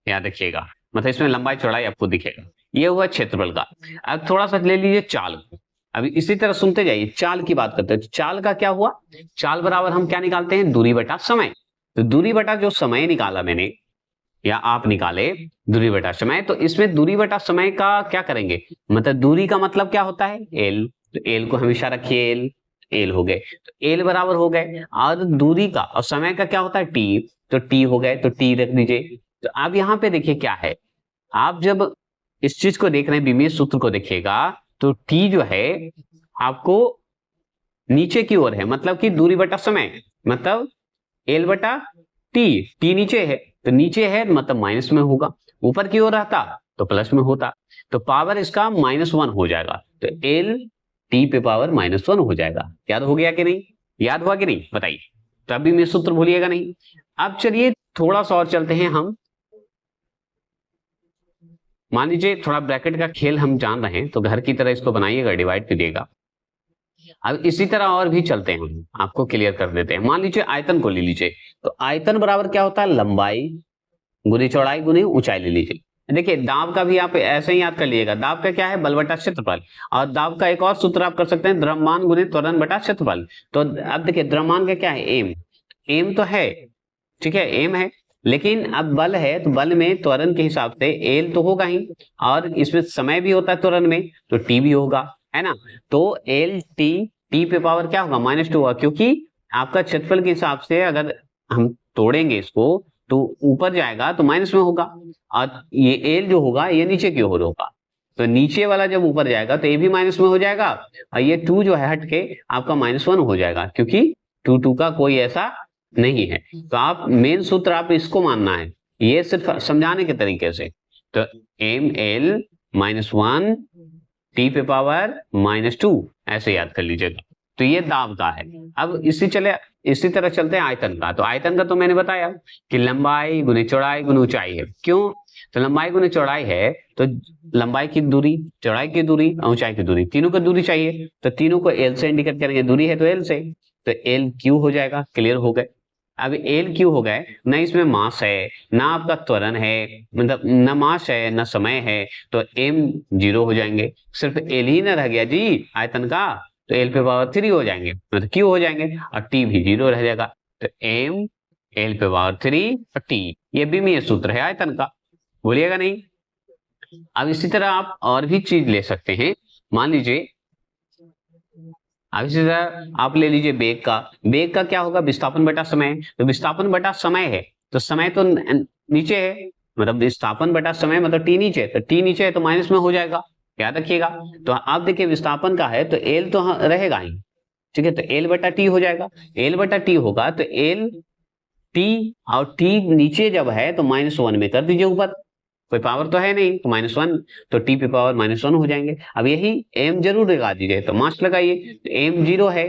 याद रखिएगा, मतलब इसमें लंबाई चौड़ाई आपको दिखेगा। ये हुआ क्षेत्रफल का। अब थोड़ा सा ले लीजिए चाल को। अभी इसी तरह सुनते जाइए, चाल की बात करते हैं। चाल का क्या हुआ? चाल बराबर हम क्या निकालते हैं? दूरी बटा समय। तो दूरी बटा जो समय निकाला मैंने या आप निकाले, दूरी बटा समय, तो इसमें दूरी बटा समय का क्या करेंगे? मतलब दूरी का मतलब क्या होता है? एल। तो एल को हमेशा रखिए, एल हो गए, तो एल बराबर हो गए। और दूरी का और समय का क्या होता है? टी। तो टी हो गए, तो टी रख दीजिए। तो अब यहाँ पे देखिए क्या है, आप जब इस चीज को देख रहे हैं, विमेय सूत्र को देखिएगा, तो टी जो है आपको नीचे की ओर है, मतलब कि दूरी बटा समय, मतलब एल बटा टी। टी नीचे है, तो नीचे है मतलब माइनस में होगा, ऊपर की ओर रहता तो प्लस में होता, तो पावर इसका -1 हो जाएगा। तो एल टी पे पावर -1 हो जाएगा। याद हो गया कि नहीं? याद हुआ कि नहीं बताइए? तो अभी मैं सूत्र भूलिएगा नहीं। अब चलिए थोड़ा सा और चलते हैं हम। मान लीजिए थोड़ा ब्रैकेट का खेल हम जान रहे हैं, तो घर की तरह इसको बनाइएगा, डिवाइड कीजिएगा। अब इसी तरह और भी चलते हैं, आपको क्लियर कर देते हैं। मान लीजिए आयतन को ले लीजिए, तो आयतन बराबर क्या होता है? लंबाई गुनी चौड़ाई गुनी ऊंचाई ले लीजिए। देखिए दाब का भी आप ऐसे ही याद कर लीजिएगा, दाब का क्या है? बल बटा क्षेत्रफल। और दाब का एक और सूत्र आप कर सकते हैं, द्रव्यमान गुने त्वरण बटा क्षेत्रफल। तो अब देखिए द्रव्यमान का क्या है? एम। एम तो है, ठीक है, एम है, लेकिन अब बल है, तो बल में त्वरण के हिसाब से एल तो होगा ही, और इसमें समय भी होता है त्वरण में, तो टी भी होगा, है ना? तो एल टी, टी पे पावर क्या होगा? -2 होगा, क्योंकि आपका क्षेत्रफल के हिसाब से अगर हम तोड़ेंगे इसको तो ऊपर जाएगा तो माइनस में होगा, और ये एल जो होगा ये नीचे की ओर होगा, तो नीचे वाला जब ऊपर जाएगा तो ये भी माइनस में हो जाएगा, और ये 2 जो है हट के आपका -1 हो जाएगा, क्योंकि 2 का कोई ऐसा नहीं है। तो आप मेन सूत्र आप इसको मानना है, ये सिर्फ समझाने के तरीके से। तो एम एल -1 टी पे पावर -2 ऐसे याद कर लीजिएगा। तो ये दाब का है। अब इसी तरह चलते हैं आयतन का। तो आयतन का तो मैंने बताया कि लंबाई गुने चौड़ाई गुने ऊंचाई है। क्यों? तो लंबाई गुने चौड़ाई है, तो लंबाई की दूरी, चौड़ाई की दूरी, ऊंचाई की दूरी, तीनों की दूरी चाहिए, तो तीनों को एल से इंडिकेट करेंगे। दूरी है तो एल से, तो एल क्यू हो जाएगा। क्लियर हो गए? अब एल क्यू हो गए, न इसमें मास है ना आपका त्वरण है, मतलब न मास है न समय है, तो एम 0 हो जाएंगे, सिर्फ एल ही ना रह गया जी आयतन का, तो एल पे पावर 3 हो जाएंगे, मतलब क्यू हो जाएंगे, और टी भी 0 रह जाएगा। तो एम एल पे पावर 3 और टी, ये भी में सूत्र है आयतन का, भूलिएगा नहीं। अब इसी तरह आप और भी चीज ले सकते हैं। मान लीजिए अब इसी तरह आप ले लीजिए बेग का। बेग का क्या होगा? विस्थापन बटा समय। तो विस्थापन बटा समय है, तो समय तो नीचे है, मतलब विस्थापन बटा समय मतलब टी नीचे, तो टी नीचे है तो माइनस में हो जाएगा, याद रखिएगा। तो आप देखिए विस्थापन का है तो एल तो रहेगा ही, ठीक है, तो एल बटा टी हो जाएगा। एल बटा टी होगा तो एल टी, और टी नीचे जब है तो -1 में कर दीजिए ऊपर, कोई पावर तो है नहीं, तो -1, तो टी पे पावर -1 हो जाएंगे। अब यही m जरूर लगा दीजिए, तो मास लगाइए, तो m 0 है,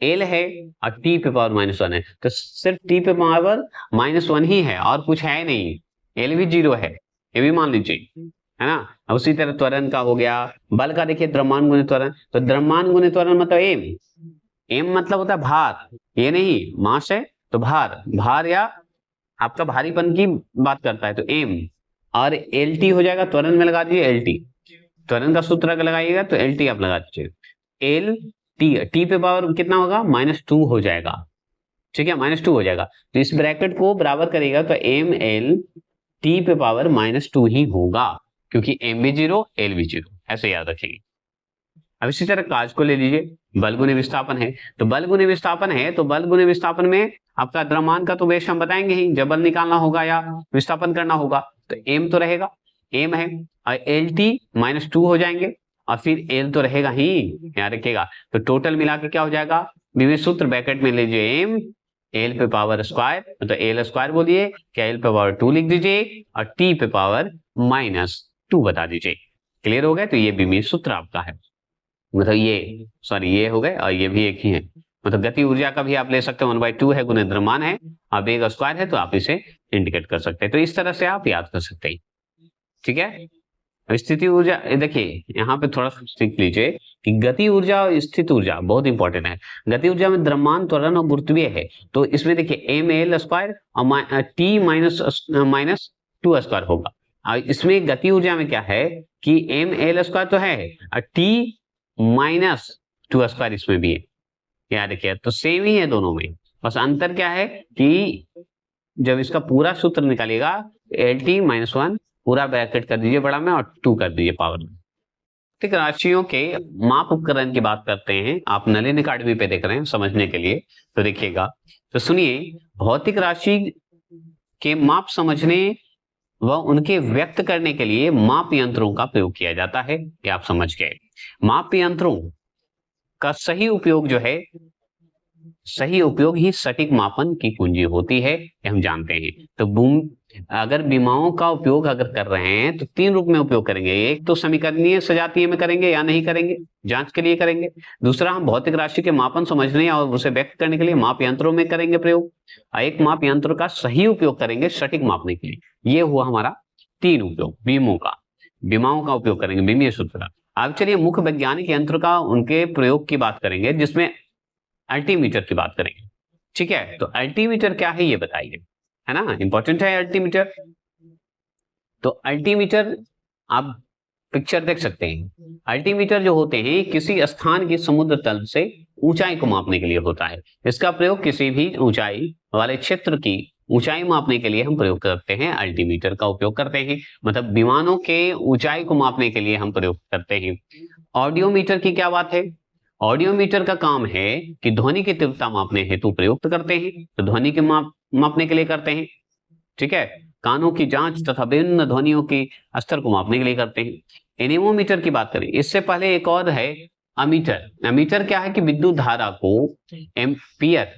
l है और t पे पावर -1 है, तो सिर्फ t पे पावर -1 ही है और कुछ है नहीं, l भी 0 है, ये भी मान लीजिए, है ना। अब उसी तरह त्वरण का हो गया, बल का देखिए द्रव्यमान गुणित त्वरण, तो द्रव्यमान गुणित त्वरण मतलब m मतलब होता है भार, ये नहीं मास है तो भार या आपका भारीपन की बात करता है, तो m और lt हो जाएगा, त्वरण में लगा दीजिए lt, त्वरण का सूत्र अगर लगाइएगा तो lt आप लगा दीजिए, l t पे पावर कितना होगा, -2 हो जाएगा, ठीक है, -2 हो जाएगा, तो इस ब्रैकेट को बराबर करेगा तो m l t पे पावर -2 ही होगा, क्योंकि m भी 0 l भी 0, ऐसे याद रखिए। अब इसी तरह काज को ले लीजिए, बल गुने विस्थापन है, तो बल गुने विस्थापन है, तो बल गुने विस्थापन में आपका द्रव्यमान का तो बेश हम बताएंगे ही, जब बल निकालना होगा या विस्थापन करना होगा, तो m तो रहेगा, m है, और lt -2 हो जाएंगे, और फिर l तो रहेगा ही, याद रखिएगा, तो टोटल मिला के क्या हो जाएगा, विभेद सूत्र ब्रैकेट में लीजिए m l पे पावर स्क्वायर, तो l स्क्वायर बोलिए, क्या l पे पावर 2 लिख दीजिए, और t पे पावर -2 बता दीजिए। क्लियर हो गया, तो ये विभेद सूत्र आपका है, मतलब ये सॉरी ये हो गए और ये भी एक ही है, मतलब गति ऊर्जा का भी आप ले सकते हो, 1/2 है गुने द्रव्यमान है और वेग स्क्वायर है, तो आप इसे इंडिकेट कर सकते हैं, तो इस तरह से आप याद कर सकते हैं, ठीक है। स्थिति ऊर्जा देखिए यहाँ पे थोड़ा सीख लीजिए कि गति ऊर्जा और स्थिति ऊर्जा बहुत इंपॉर्टेंट है। गति ऊर्जा में द्रव्यमान, त्वरण और गुरुत्वीय है, तो इसमें देखिए m l स्क्वायर और t -2 स्क्वायर होगा, और इसमें गति ऊर्जा में क्या है कि m l स्क्वायर तो है और t -2 स्क्वायर इसमें भी है, याद रखिए, तो सेम ही है दोनों में, बस अंतर क्या है कि जब इसका पूरा सूत्र निकालिएगा lt -1 पूरा ब्रैकेट कर दीजिए बड़ा में और 2 कर दीजिए पावर में। ठीक, राशियों के माप उपकरण की बात करते हैं, आप नलिन अकादमी पे देख रहे हैं समझने के लिए, तो देखिएगा, तो सुनिए, भौतिक राशि के माप समझने व उनके व्यक्त करने के लिए माप यंत्रों का प्रयोग किया जाता है, ये आप समझ गए। माप यंत्रों का सही उपयोग जो है, सही उपयोग ही सटीक मापन की कुंजी होती है, ये हम जानते हैं। तो अगर विमाओं का उपयोग अगर कर रहे हैं तो 3 रूप में उपयोग करेंगे, एक तो समीकरणीय सजातीय में करेंगे या नहीं करेंगे, जांच के लिए करेंगे, दूसरा हम भौतिक राशि के मापन समझने और उसे व्यक्त करने के लिए माप यंत्रों में करेंगे प्रयोग, और एक माप यंत्र का सही उपयोग करेंगे सटीक मापने के लिए। ये हुआ हमारा 3 उपयोग विमाओं का उपयोग करेंगे, विमीय सूत्र। अब चलिए मुख्य वैज्ञानिक यंत्र का उनके प्रयोग की बात करेंगे, जिसमें अल्टीमीटर की बात करेंगे, ठीक है। तो अल्टीमीटर क्या है ये बताइए, है ना, इंपॉर्टेंट है अल्टीमीटर। तो अल्टीमीटर आप पिक्चर देख सकते हैं, अल्टीमीटर जो होते हैं किसी स्थान की समुद्र तल से ऊंचाई को मापने के लिए होता है। इसका प्रयोग किसी भी ऊंचाई वाले क्षेत्र की ऊंचाई मापने के लिए हम प्रयोग करते हैं, अल्टीमीटर का उपयोग करते हैं, मतलब विमानों के ऊंचाई को मापने के लिए हम प्रयोग करते हैं। ऑडियोमीटर की क्या बात है, ऑडियोमीटर का काम है कि ध्वनि की तीव्रता मापने हेतु प्रयुक्त करते हैं, तो ध्वनि के मापने के लिए करते हैं, ठीक है। कानों की जांच तथा विभिन्न ध्वनियों के स्तर को मापने के लिए करते हैं। एनेमोमीटर की बात करें, इससे पहले एक और है अमीटर। अमीटर क्या है कि विद्युत धारा को एम्पियर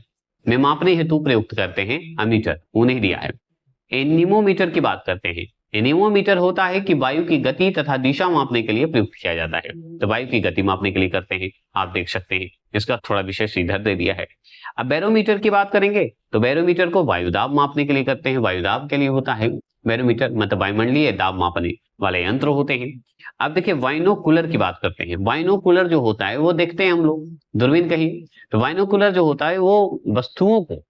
में मापने हेतु प्रयुक्त करते हैं, अमीटर वो नहीं दिया है। एनीमोमीटर की बात करते हैं, एनीमोमीटर होता है कि वायु की गति तथा दिशा मापने के लिए प्रयुक्त किया जाता है, तो वायु की गति मापने के लिए करते हैं, आप देख सकते हैं, इसका थोड़ा विशेष इधर दे दिया है। अब बैरोमीटर की बात करेंगे, तो बैरोमीटर को वायुदाब मापने के लिए करते हैं, वायुदाब के लिए होता है बैरोमीटर, मतलब वायुमंडलीय दाब मापने वाले यंत्र होते हैं। अब देखिए बाइनोकुलर की बात करते हैं, बाइनोकुलर जो होता है वो देखते हैं हम लोग, दूरबीन कहिए, तो बाइनोकुलर जो होता है वो वस्तुओं को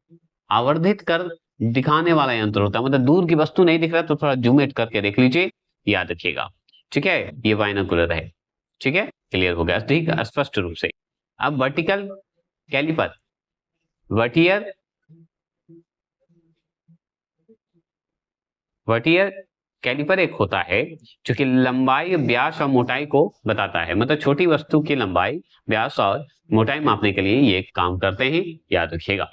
आवर्धित कर दिखाने वाला यंत्र होता है, मतलब दूर की वस्तु नहीं दिख रहा तो थोड़ा जूमेट करके देख लीजिए, याद रखिएगा, ठीक है, ये बाइनोकुलर है, ठीक है, क्लियर हो गया, ठीक, स्पष्ट रूप से। अब वर्टिकल कैलिपर, वर्टियर कैलिपर एक होता है जो कि लंबाई, व्यास और मोटाई को बताता है, मतलब छोटी वस्तु की लंबाई, व्यास और मोटाई मापने के लिए ये काम करते हैं, याद रखिएगा,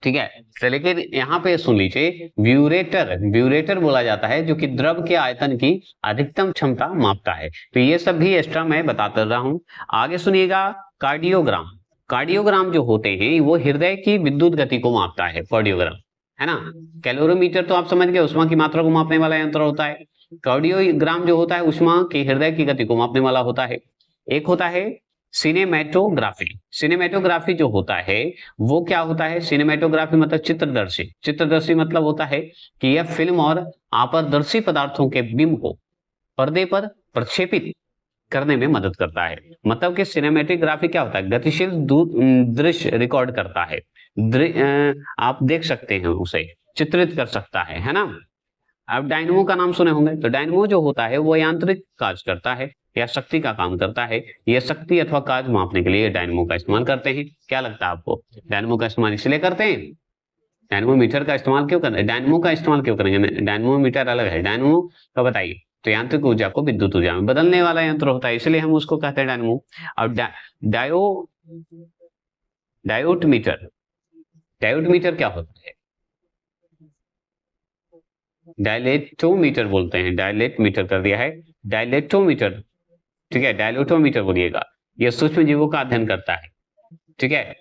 ठीक है। तो लेकिन यहाँ पे सुन लीजिए, ब्यूरेटर बोला जाता है जो कि द्रव के आयतन की अधिकतम क्षमता मापता है, तो ये सब भी एक्स्ट्रा मैं बताता रहा हूँ। आगे सुनिएगा, कार्डियोग्राम जो होते हैं वो हृदय की विद्युत गति को मापता है, कार्डियोग्राम, है ना। कैलोरीमीटर तो आप समझ गए, उष्मा की मात्रा को मापने वाला यंत्र होता है। कार्डियोग्राम जो होता है उष्मा की हृदय की गति को मापने वाला होता है। एक होता है सिनेमेटोग्राफी। सिनेमेटोग्राफी जो होता है वो क्या होता है, सिनेमेटोग्राफी मतलब चित्रदर्शी। चित्रदर्शी मतलब होता है कि यह फिल्म और अपारदर्शी पदार्थों के बिंब को पर्दे पर प्रक्षेपित करने में मदद करता है। मतलब कि सिनेमेटोग्राफी क्या होता है, गतिशील दृश्य रिकॉर्ड करता है। आप देख सकते हैं उसे, चित्रित कर सकता है ना। अब डायनमो का नाम सुने होंगे, तो डायनमो जो होता है वो यांत्रिक कार्य करता है या शक्ति का काम करता है। यह शक्ति अथवा कार्य मापने के लिए डायनमो का इस्तेमाल करते हैं। क्या लगता है आपको, डायनमो का इस्तेमाल इसलिए करते हैं? डायनमोमीटर का इस्तेमाल क्यों करते हैं, डायनमो का इस्तेमाल क्यों करेंगे? डायनमोमीटर अलग है, डायनमो का बताइए। तो यांत्रिक ऊर्जा को विद्युत ऊर्जा में बदलने वाला यंत्र होता है, इसलिए हम उसको कहते हैं डायनमो। और डायोटमीटर, डायोटमीटर क्या होता है? डायलेटोमीटर बोलते हैं, डायलेटमीटर कर दिया है, डायलेटोमीटर। ठीक है, डायलेटोमीटर बोलिएगा। यह सूक्ष्म जीवों का अध्ययन करता है। ठीक है,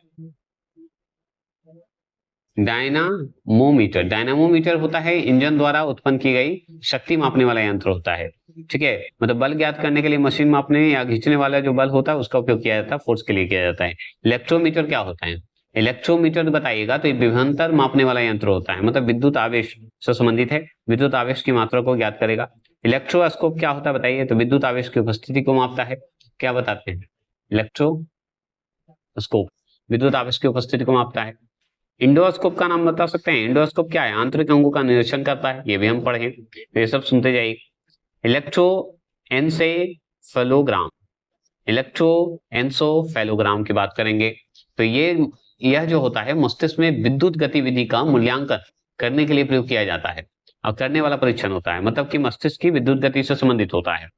डायनामोमीटर, डायनामोमीटर होता है इंजन द्वारा उत्पन्न की गई शक्ति मापने वाला यंत्र होता है। ठीक है, मतलब बल ज्ञात करने के लिए मशीन मापने या खींचने वाला जो बल होता है उसका उपयोग किया जाता है, फोर्स के लिए किया जाता है। इलेक्ट्रोमीटर क्या होता है? इलेक्ट्रोमीटर बताइएगा तो ये विभवांतर मापने वाला यंत्र होता है, मतलब विद्युत आवेश से संबंधित है, विद्युत आवेश की मात्रा को ज्ञात करेगा। इलेक्ट्रोस्कोप क्या होता है बताइए, तो विद्युत आवेश की उपस्थिति को मापता है। क्या बताते हैं? इलेक्ट्रोस्कोप विद्युत आवेश की उपस्थिति को मापता है। इंडोस्कोप का नाम बता सकते हैं? इंडोस्कोप क्या है? आंतरिक अंगों का निरीक्षण करता है, ये भी हम पढ़े, तो ये सब सुनते जाइए। इलेक्ट्रोएन्सेफेलोग्राम, इलेक्ट्रोएन्सेफेलोग्राम की बात करेंगे तो यह जो होता है मस्तिष्क में विद्युत गतिविधि का मूल्यांकन करने के लिए प्रयोग किया जाता है और करने वाला परीक्षण होता है, मतलब कि मस्तिष्क की विद्युत गति से संबंधित होता है।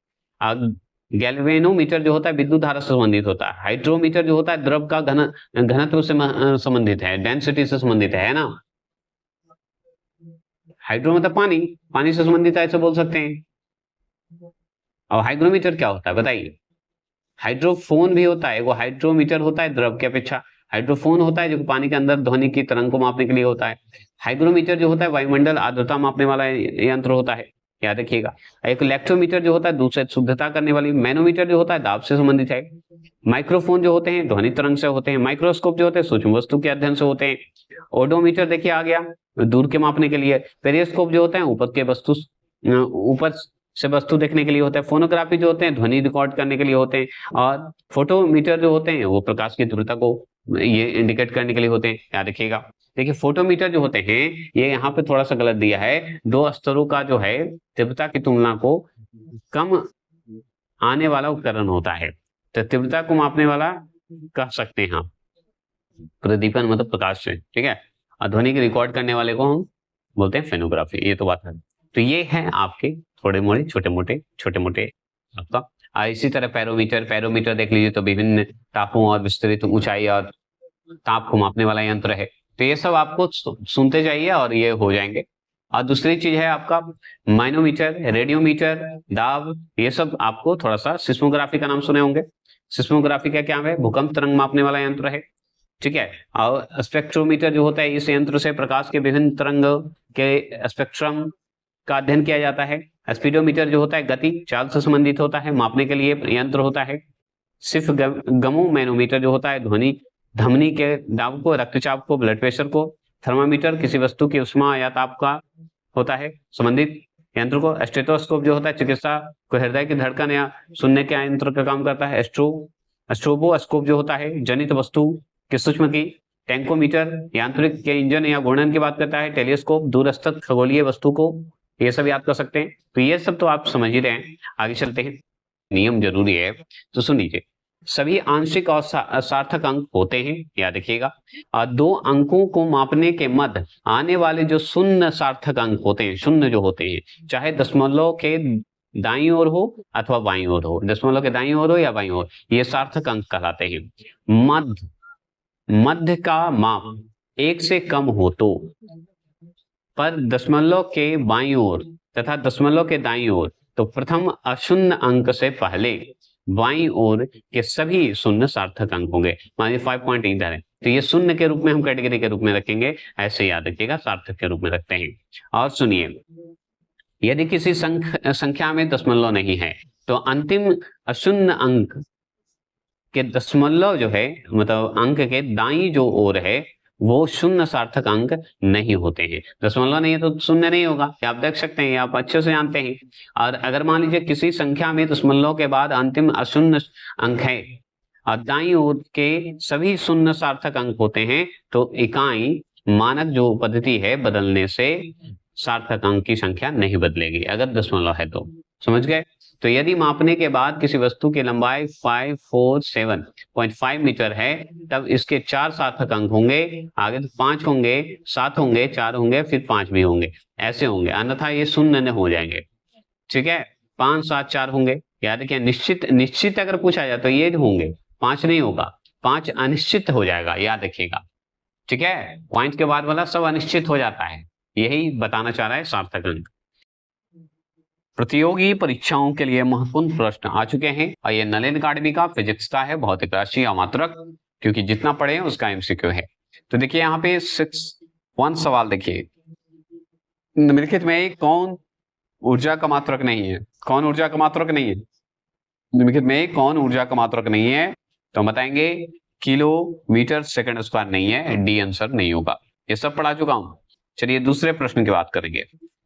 गैल्वेनोमीटर जो होता है विद्युत धारा से संबंधित होता है। हाइड्रोमीटर जो होता है द्रव का घनत्व से संबंधित है, डेंसिटी से संबंधित है ना। हाइड्रो मतलब पानी, पानी से संबंधित है ऐसे बोल सकते हैं। और हाइग्रोमीटर क्या होता है बताइए? हाइड्रोफोन भी होता है, वो हाइड्रोमीटर होता है द्रव की अपेक्षा। हाइड्रोफोन होता है जो पानी के अंदर ध्वनि की तरंग को मापने के लिए होता है। हाइग्रोमीटर जो होता है वायुमंडल आर्द्रता मापने वाला यंत्र होता है, याद रखिएगा। एक इलेक्ट्रोमीटर जो होता है दूसरे शुद्धता करने वाली। मैनोमीटर जो होता है दाब से संबंधित है। माइक्रोफोन जो होते हैं ध्वनि तरंग से होते हैं। माइक्रोस्कोप जो होते हैं सूक्ष्म वस्तु के अध्ययन से होते हैं। ओडोमीटर देखिए आ गया, दूर के मापने के लिए। पेरिस्कोप जो होते हैं ऊपर से वस्तु देखने के लिए होता है। फोनोग्राफी जो होते हैं ध्वनि रिकॉर्ड करने के लिए होते हैं। और फोटोमीटर जो होते हैं वो प्रकाश की तीव्रता को ये इंडिकेट करने के लिए होते हैं, याद रखिएगा। देखिए फोटोमीटर जो होते हैं ये यहाँ पे थोड़ा सा गलत दिया है, 2 स्तरों का जो है तीव्रता की तुलना को कम आने वाला उपकरण होता है, तो तीव्रता को मापने वाला कह सकते हैं आप। प्रदीपन मतलब प्रकाश से, ठीक है। और ध्वनि की रिकॉर्ड करने वाले को हम बोलते हैं फेनोग्राफी, ये तो बात है। तो ये है आपके थोड़े मोड़े छोटे मोटे आपका। इसी तरह पैरोमीटर देख लीजिए तो विभिन्न तापों और विस्तृत ऊंचाई और ताप को मापने वाला यंत्र है। तो ये सब आपको सुनते जाइए और ये हो जाएंगे। और दूसरी चीज है आपका माइनोमीटर, रेडियोमीटर, दाब, ये सब आपको थोड़ा सा। सिस्मोग्राफी का नाम सुने होंगे। सिस्मोग्राफी का क्या है? भूकंप तरंग मापने वाला यंत्र है, ठीक है। और स्पेक्ट्रोमीटर जो होता है इस यंत्र से प्रकाश के विभिन्न तरंग के स्पेक्ट्रम का अध्ययन किया जाता है। स्पीडोमीटर जो होता है गति चाल से संबंधित होता है, मापने के लिए यंत्र होता है। सिर्फ गमो मैनोमीटर जो होता है ध्वनि धमनी के दाब को, रक्तचाप को, ब्लड प्रेशर को। थर्मामीटर किसी वस्तु की उष्मा या ताप का होता है संबंधित यंत्र को। स्टेथोस्कोप जो होता है चिकित्सा को हृदय की धड़कन या सुनने के यंत्र का काम करता है। स्ट्रोबोस्कोप जो होता है जनित वस्तु के सूक्ष्म की। टैंकोमीटर यांत्रिक के इंजन या घूर्णन की बात करता है। टेलीस्कोप दूरस्थ खगोलीय वस्तु को, ये सब याद कर सकते हैं। तो ये सब तो आप समझ ही रहे हैं। आगे चलते हैं, नियम जरूरी है तो सुन लीजिए। सभी आंशिक और सार्थक अंक होते हैं, याद रखिएगा। और 2 अंकों को मापने के मध्य आने वाले जो शून्य सार्थक अंक होते हैं, शून्य जो होते हैं, चाहे दशमलव के दाईं ओर हो अथवा बाईं ओर हो, दशमलव के दाईं ओर हो या बाईं ओर, ये सार्थक अंक कहलाते हैं। मध्य का माप 1 से कम हो तो, पर दशमलव के बाईं ओर तथा दशमलव के दाईं ओर तो प्रथम अशून्य अंक से पहले बाईं ओर के सभी शून्य सार्थक अंक होंगे। मान लीजिए 5 पॉइंट इधर है तो ये शून्य के रूप में हम कैटेगरी के रूप में रखेंगे, ऐसे याद रखिएगा, सार्थक के रूप में रखते हैं। और सुनिए, यदि किसी संख्या में दशमलव नहीं है तो अंतिम अशून्य अंक के दशमलव जो है, मतलब अंक के दाईं जो ओर है, वो शून्य सार्थक अंक नहीं होते हैं। दशमलव नहीं है तो शून्य नहीं होगा, ये आप देख सकते हैं, ये आप अच्छे से जानते हैं। और अगर मान लीजिए किसी संख्या में दशमलव के बाद अंतिम अशून्य अंक है और दाईं ओर के सभी शून्य सार्थक अंक होते हैं, तो इकाई मानक जो पद्धति है बदलने से सार्थक अंक की संख्या नहीं बदलेगी, अगर दशमलव है तो। समझ गए? तो यदि मापने के बाद किसी वस्तु की लंबाई 547.5 मीटर है, तब इसके 4 सार्थक अंक होंगे, आगे तो 5 होंगे, 7 होंगे, 4 होंगे, फिर 5 भी होंगे, ऐसे होंगे, अन्यथा ये शून्य हो जाएंगे। ठीक है, 5 7 4 होंगे, याद रखिए। निश्चित अगर पूछा जाए तो ये होंगे, 5 नहीं होगा, 5 अनिश्चित हो जाएगा, याद रखिएगा। ठीक है, पॉइंट के बाद वाला सब अनिश्चित हो जाता है, यही बताना चाह रहा है सार्थक अंक। प्रतियोगी परीक्षाओं के लिए महत्वपूर्ण प्रश्न आ चुके हैं और ये नलिन अकादमी का फिजिक्स का है, भौतिक राशि अमात्रक, क्योंकि जितना पढ़े उसका एमसीक्यू है। तो देखिए यहाँ पे 6.1 सवाल देखिए, निम्नलिखित में कौन ऊर्जा का मात्रक नहीं है? कौन ऊर्जा का मात्रक नहीं है? निम्नलिखित में कौन ऊर्जा का मात्रक नहीं है? तो हम बताएंगे किलोमीटर सेकंड स्क्वायर नहीं है, डी आंसर नहीं होगा। ये सब पढ़ा चुका हूं। चलिए दूसरे प्रश्न की बात करेंगे।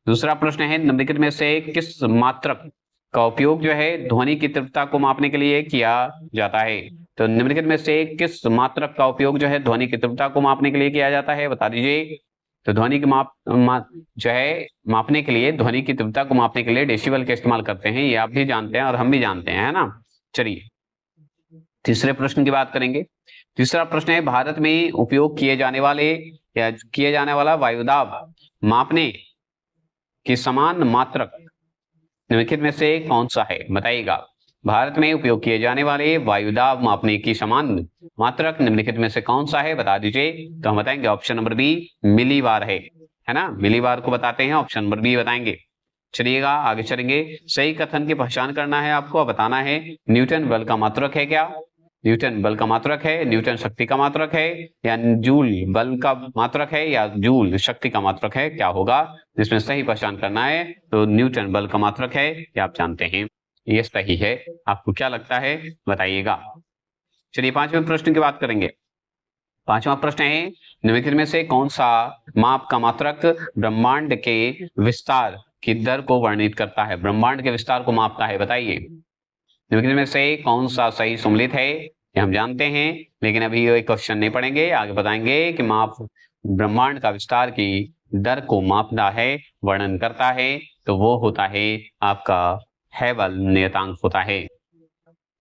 दूसरा प्रश्न है, निम्नलिखित में से किस मात्रक का उपयोग जो है ध्वनि की तीव्रता को मापने के लिए किया जाता है? तो निम्नलिखित में से किस मात्रक का उपयोग जो है ध्वनि की तीव्रता को मापने के लिए किया जाता है, बता दीजिए। तो ध्वनि की जो है मापने के लिए, ध्वनि की तीव्रता को मापने के लिए डेसिबल का इस्तेमाल करते हैं, ये आप भी जानते हैं और हम भी जानते हैं, है ना। चलिए तीसरे प्रश्न की बात करेंगे। तीसरा प्रश्न है, भारत में उपयोग किए जाने वाला वायुदाब मापने की समान मात्रक निम्नलिखित में से कौन सा है? बताइएगा। भारत में उपयोग किए जाने वाले वायुदाब मापने की समान मात्रक निम्नलिखित में से कौन सा है, बता दीजिए। तो हम बताएंगे ऑप्शन नंबर बी, मिलीबार है ना। मिलीबार को बताते हैं, ऑप्शन नंबर बी बताएंगे। चलिएगा आगे चलेंगे। सही कथन की पहचान करना है आपको, बताना है न्यूटन बल का मात्रक है क्या? न्यूटन बल का मात्रक है, न्यूटन शक्ति का मात्रक है, या जूल बल का मात्रक है, या जूल शक्ति का मात्रक है, क्या होगा? जिसमें सही पहचान करना है तो न्यूटन बल का मात्रक है, ये आप जानते हैं, ये सही है। आपको क्या लगता है बताइएगा। चलिए पांचवें प्रश्न की बात करेंगे। पांचवा प्रश्न है, निम्नलिखित में से कौन सा माप का मात्रक ब्रह्मांड के विस्तार की दर को वर्णित करता है? ब्रह्मांड के विस्तार को मापता है, बताइए। निम्नलिखित में से कौन सा सही सम्मिलित है? ये हम जानते हैं, लेकिन अभी ये क्वेश्चन नहीं पढ़ेंगे, आगे बताएंगे कि माप ब्रह्मांड का विस्तार की दर को मापता है, वर्णन करता है, तो वो होता है आपका हैबल नियतांक होता है।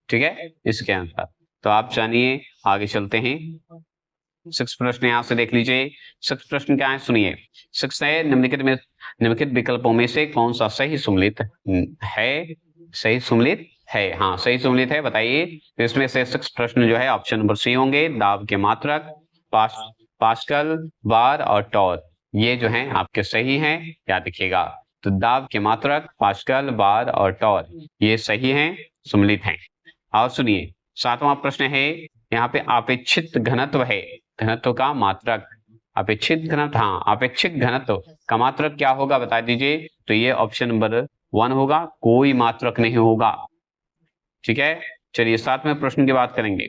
ठीक है, इसके अनुसार। तो आप जानिए, आगे चलते हैं। 6 प्रश्न यहां से देख लीजिए। 6 प्रश्न क्या है सुनिए। 6 है, निम्नलिखित विकल्पों में से कौन सा सही सम्मिलित है? सही सम्मिलित है, हाँ सही सम्मिलित है, बताइए। तो इसमें से 6 प्रश्न जो है ऑप्शन नंबर सी होंगे। दाब के मात्रक, पास्कल, बार और टॉर, ये जो हैं आपके सही हैं, याद रखिएगा। तो दाब के मात्रक, पास्कल, बार और टॉर, ये सही हैं, सम्मिलित हैं। और सुनिए 7वां प्रश्न है, यहाँ पे अपेक्षित घनत्व है, घनत्व का मात्रक, अपेक्षित घनत्व, हाँ अपेक्षित घनत्व का मात्रक क्या होगा, बता दीजिए। तो ये ऑप्शन नंबर 1 होगा, कोई मात्रक नहीं होगा। ठीक है, चलिए 7वें प्रश्न की बात करेंगे।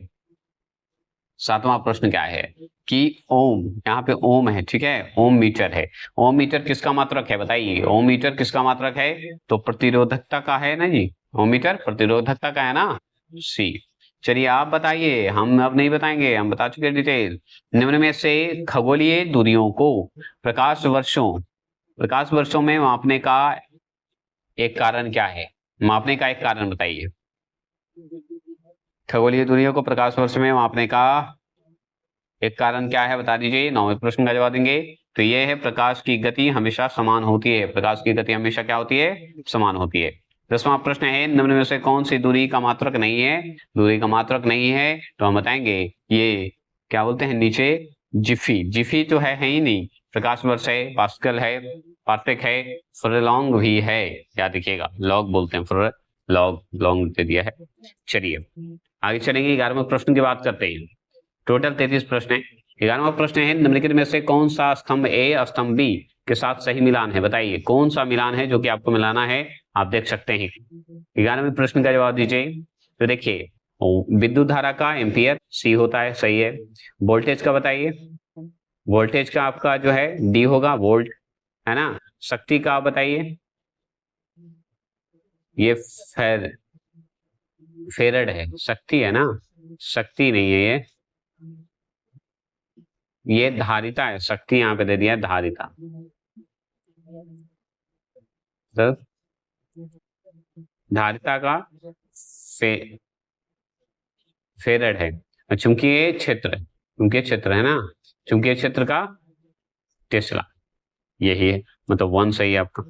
7वां प्रश्न क्या है कि ओम, यहाँ पे ओम है, ठीक है, ओम मीटर है। ओम मीटर किसका मात्रक है, बताइए। ओम मीटर किसका मात्रक है? तो प्रतिरोधकता का है ना जी, ओम मीटर प्रतिरोधकता का है ना, सी। चलिए आप बताइए, हम अब नहीं बताएंगे, हम बता चुके डिटेल। निम्न में से खगोलीय दूरियों को प्रकाश वर्षों में मापने का एक कारण क्या है? मापने का एक कारण बताइए। खगोलीय दूरियों को प्रकाश वर्ष में मापने का एक कारण क्या है, बता दीजिए। 9वें प्रश्न का जवाब देंगे। तो ये है, प्रकाश की गति हमेशा समान होती है। प्रकाश की गति हमेशा क्या होती है? समान होती है। 10वां प्रश्न है, निम्न में से कौन सी दूरी का मात्रक नहीं है? दूरी का मात्रक नहीं है तो हम बताएंगे ये क्या बोलते हैं, नीचे जिफी तो है ही नहीं। प्रकाश वर्ष है, पास्कल है, पार्सेक है, फुरलॉन्ग भी है, याद रखिएगा। लॉग बोलते हैं, लॉन्ग दे दिया है। चलिए आगे चलेंगे, 11वें प्रश्न की बात करते हैं। टोटल 33 प्रश्न है। 11वां प्रश्न है, निम्नलिखित में से कौन सा स्तंभ ए स्तंभ बी के साथ सही मिलान है? बताइए कौन सा मिलान है जो कि आपको मिलाना है, आप देख सकते हैं। 11वें प्रश्न का जवाब दीजिए। तो देखिए, विद्युत धारा का एम्पियर सी होता है, सही है। वोल्टेज का बताइए, वोल्टेज का आपका जो है डी होगा, वोल्ट, है ना। शक्ति का आप बताइए, ये फेरड है, शक्ति है ना, शक्ति नहीं है ये धारिता है, शक्ति यहाँ पे दे दिया धारिता। तो धारिता का फेरड है। चुंबकीय क्षेत्र है ना, चुंबकीय क्षेत्र का टेस्ला, यही है, मतलब 1 सही है आपका।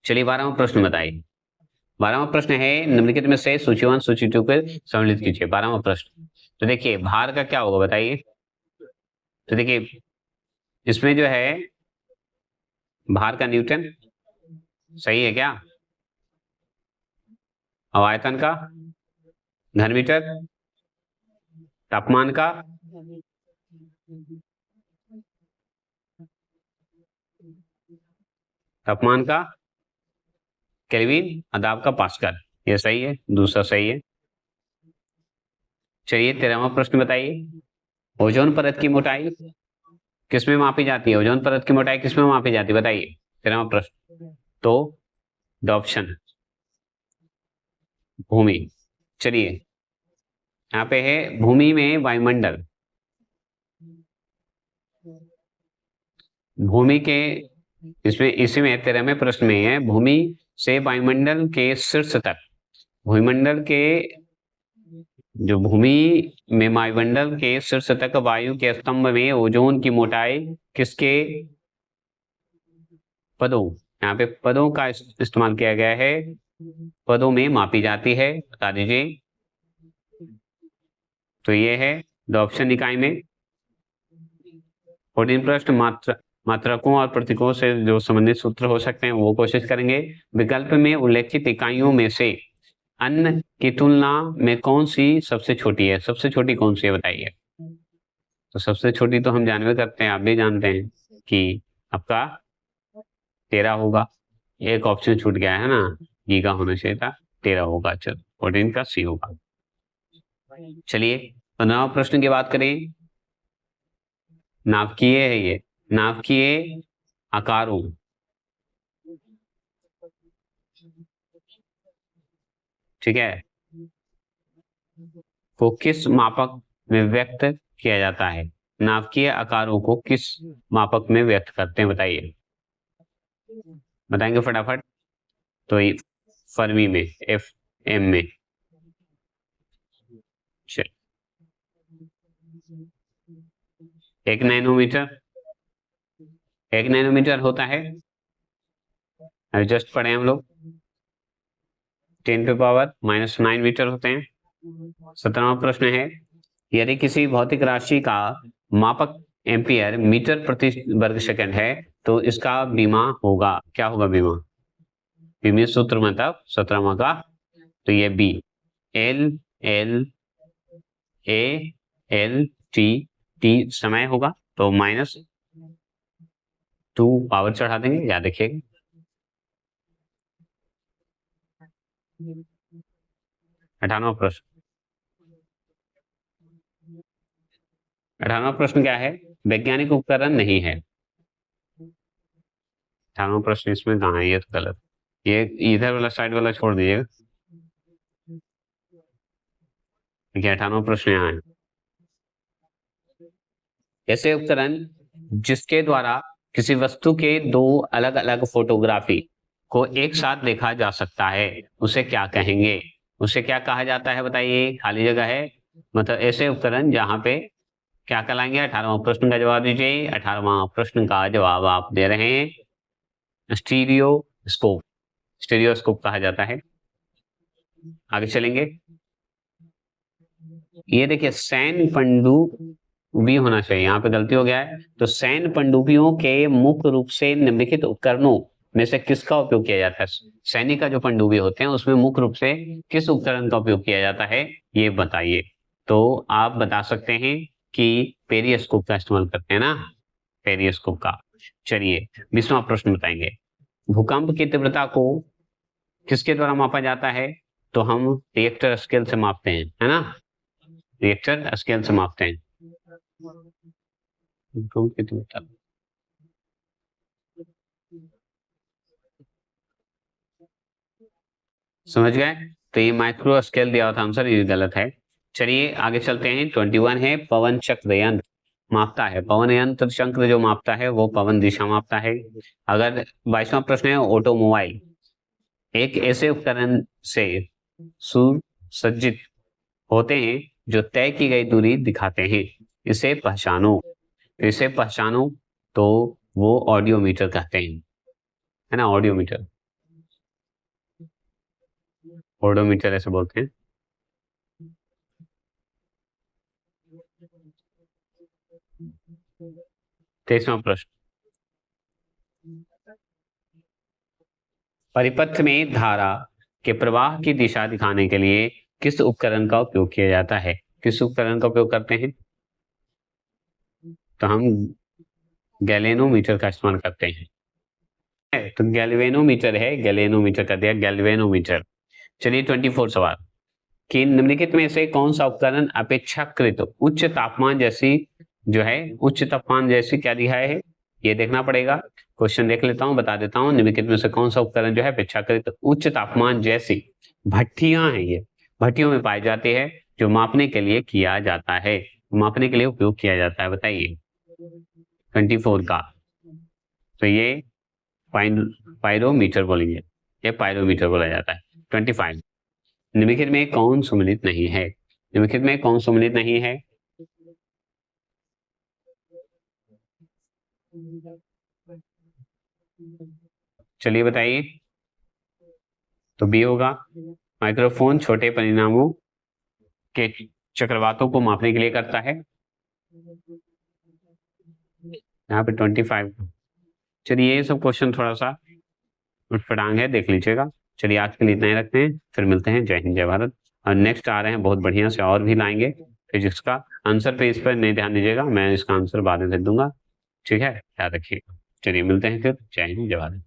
चलिए 12वां प्रश्न बताइए। 12वां प्रश्न है, निम्नलिखित में से सूची 1 सूची 2 को सम्मिलित कीजिए। 12वां प्रश्न, तो देखिए भार का क्या होगा बताइए। तो देखिए इसमें जो है भार का न्यूटन, सही है क्या। आयतन का घन मीटर, तापमान का केल्विन, दाब का पास्कल, ये सही है, दूसरा सही है। चलिए 13वां प्रश्न बताइए। ओजोन परत की मोटाई किसमें मापी जाती है? ओजोन परत की मोटाई किसमें मापी जाती है बताइए। 13वां प्रश्न, तो द ऑप्शन भूमि। चलिए यहाँ पे है भूमि में वायुमंडल, भूमि के इसमें इसी में 13वें प्रश्न में है, भूमि से वायुमंडल के शीर्ष तक, भूमंडल के जो भूमि में वायुमंडल के शीर्ष तक वायु के स्तंभ में ओजोन की मोटाई किसके पदों, यहाँ पे पदों का इस्तेमाल किया गया है, पदों में मापी जाती है, बता दीजिए। तो ये है द ऑप्शन इकाई में। 14 प्रश्न मात्रकों और प्रतीकों से जो संबंधित सूत्र हो सकते हैं वो कोशिश करेंगे। विकल्प में उल्लेखित इकाइयों में से अन्य की तुलना में कौन सी सबसे छोटी है? सबसे छोटी कौन सी है बताइए। तो सबसे छोटी तो हम जानवे करते हैं, आप भी जानते हैं कि आपका 13 होगा, एक ऑप्शन छूट गया है ना, ई का होना चाहिए था, 13 होगा। चलो 14 का सी होगा। चलिए 15वां प्रश्न की बात करें। नाभिकीय है ये, नाभिकीय आकारों ठीक है को किस मापक में व्यक्त किया जाता है? नाभिकीय आकारों को किस मापक में व्यक्त करते हैं बताइए, बताएंगे फटाफट। तो फर्मी में, एफ एम में। चल 1 नैनोमीटर, 1 नैनोमीटर होता है, जस्ट पढ़े हम लोग, 10⁻⁻⁹ मीटर होते हैं। 17वां प्रश्न है, यदि किसी भौतिक राशि का मापक एम्पियर मीटर प्रति वर्ग सेकंड है तो इसका बीमा होगा, क्या होगा बीमा? बीमा सूत्र मतलब 17वां का, तो ये B L L A L T T समय होगा, तो -2 पावर चढ़ा देंगे, याद रखिएगा। 18वां प्रश्न, 18वां प्रश्न क्या है? वैज्ञानिक उपकरण नहीं है। 18वां प्रश्न इसमें कहाँ है? ये तो गलत, ये इधर वाला साइड वाला छोड़ दीजिएगा। देखिए 18वां प्रश्न यहाँ है, ऐसे उपकरण जिसके द्वारा किसी वस्तु के 2 अलग अलग फोटोग्राफी को एक साथ देखा जा सकता है उसे क्या कहेंगे? उसे क्या कहा जाता है बताइए, खाली जगह है, मतलब ऐसे उपकरण जहां पे क्या कहलाएंगे? 18वां प्रश्न का जवाब दीजिए। 18वां प्रश्न का जवाब आप दे रहे हैं स्टीरियोस्कोप, स्टीरियोस्कोप कहा जाता है। आगे चलेंगे, ये देखिए सैन पनडुब्बी होना चाहिए, यहाँ पे गलती हो गया है। तो सैन पनडुब्बियों के मुख्य रूप से निम्नलिखित उपकरणों में से किसका उपयोग किया जाता है? सैनिक का जो पनडुब्बी होते हैं उसमें मुख्य रूप से किस उपकरण का उपयोग किया जाता है, ये बताइए। तो आप बता सकते हैं कि पेरिस्कोप का इस्तेमाल करते हैं ना, पेरिस्कोप का। चलिए 20वां प्रश्न बताएंगे। भूकंप की तीव्रता को किसके द्वारा मापा जाता है? तो हम रिएक्टर स्केल से मापते हैं, है ना, रिएक्टर स्केल से मापते हैं भूकंप की तीव्रता। समझ गए? तो ये माइक्रो स्केल दिया हुआ था आंसर, ये गलत है। चलिए आगे चलते हैं। 21 है पवन चक्र यंत्र मापता है, पवन यंत्र चक्र जो मापता है वो पवन दिशा मापता है। अगर 22वां प्रश्न है, ऑटोमोबाइल एक ऐसे उपकरण से सुसज्जित होते हैं जो तय की गई दूरी दिखाते हैं, इसे पहचानो। इसे पहचानो तो वो ऑडियोमीटर कहते हैं, है ना, ऑडियोमीटर, ऑडियोमीटर ऐसे बोलते हैं। तेईसवां प्रश्न, परिपथ में धारा के प्रवाह की दिशा दिखाने के लिए किस उपकरण का उपयोग किया जाता है? किस उपकरण का उपयोग करते हैं? तो हम गैलेनोमीटर का इस्तेमाल करते हैं। तो गैल्वेनोमीटर है, गैलेनोमीटर कर दिया, गैल्वेनोमीटर। चलिए 24 सवाल कि निम्नलिखित में से कौन सा उपकरण अपेक्षाकृत उच्च तापमान जैसी जो है, उच्च तापमान जैसी क्या दिखाया है, ये देखना पड़ेगा। क्वेश्चन देख लेता हूं, बता देता हूं। निम्नलिखित में से कौन सा उपकरण जो है अपेक्षाकृत उच्च तापमान जैसी, भट्टियां हैं ये, भट्टियों में पाई जाती है, जो मापने के लिए किया जाता है, मापने के लिए उपयोग किया जाता है, बताइए 24 का। तो ये पायरोमीटर बोलेंगे, ये पायरोमीटर बोला जाता है। 25, निम्नलिखित में कौन सम्मिलित नहीं है? निम्नलिखित में कौन सम्मिलित नहीं है? चलिए बताइए। तो बी होगा। माइक्रोफोन छोटे परिणामों के चक्रवातों को मापने के लिए करता है, यहाँ पे 25। चलिए ये सब क्वेश्चन थोड़ा सा उठपटांग है, देख लीजिएगा। चलिए आज के लिए इतना ही रखते हैं, फिर मिलते हैं। जय हिंद जय भारत। और नेक्स्ट आ रहे हैं बहुत बढ़िया से, और भी लाएंगे फिजिक्स का आंसर पे, इस पर नहीं ध्यान दीजिएगा, मैं इसका आंसर बाद में दे दूंगा, ठीक है, याद रखिएगा। चलिए मिलते हैं फिर, जय हिंद जय भारत।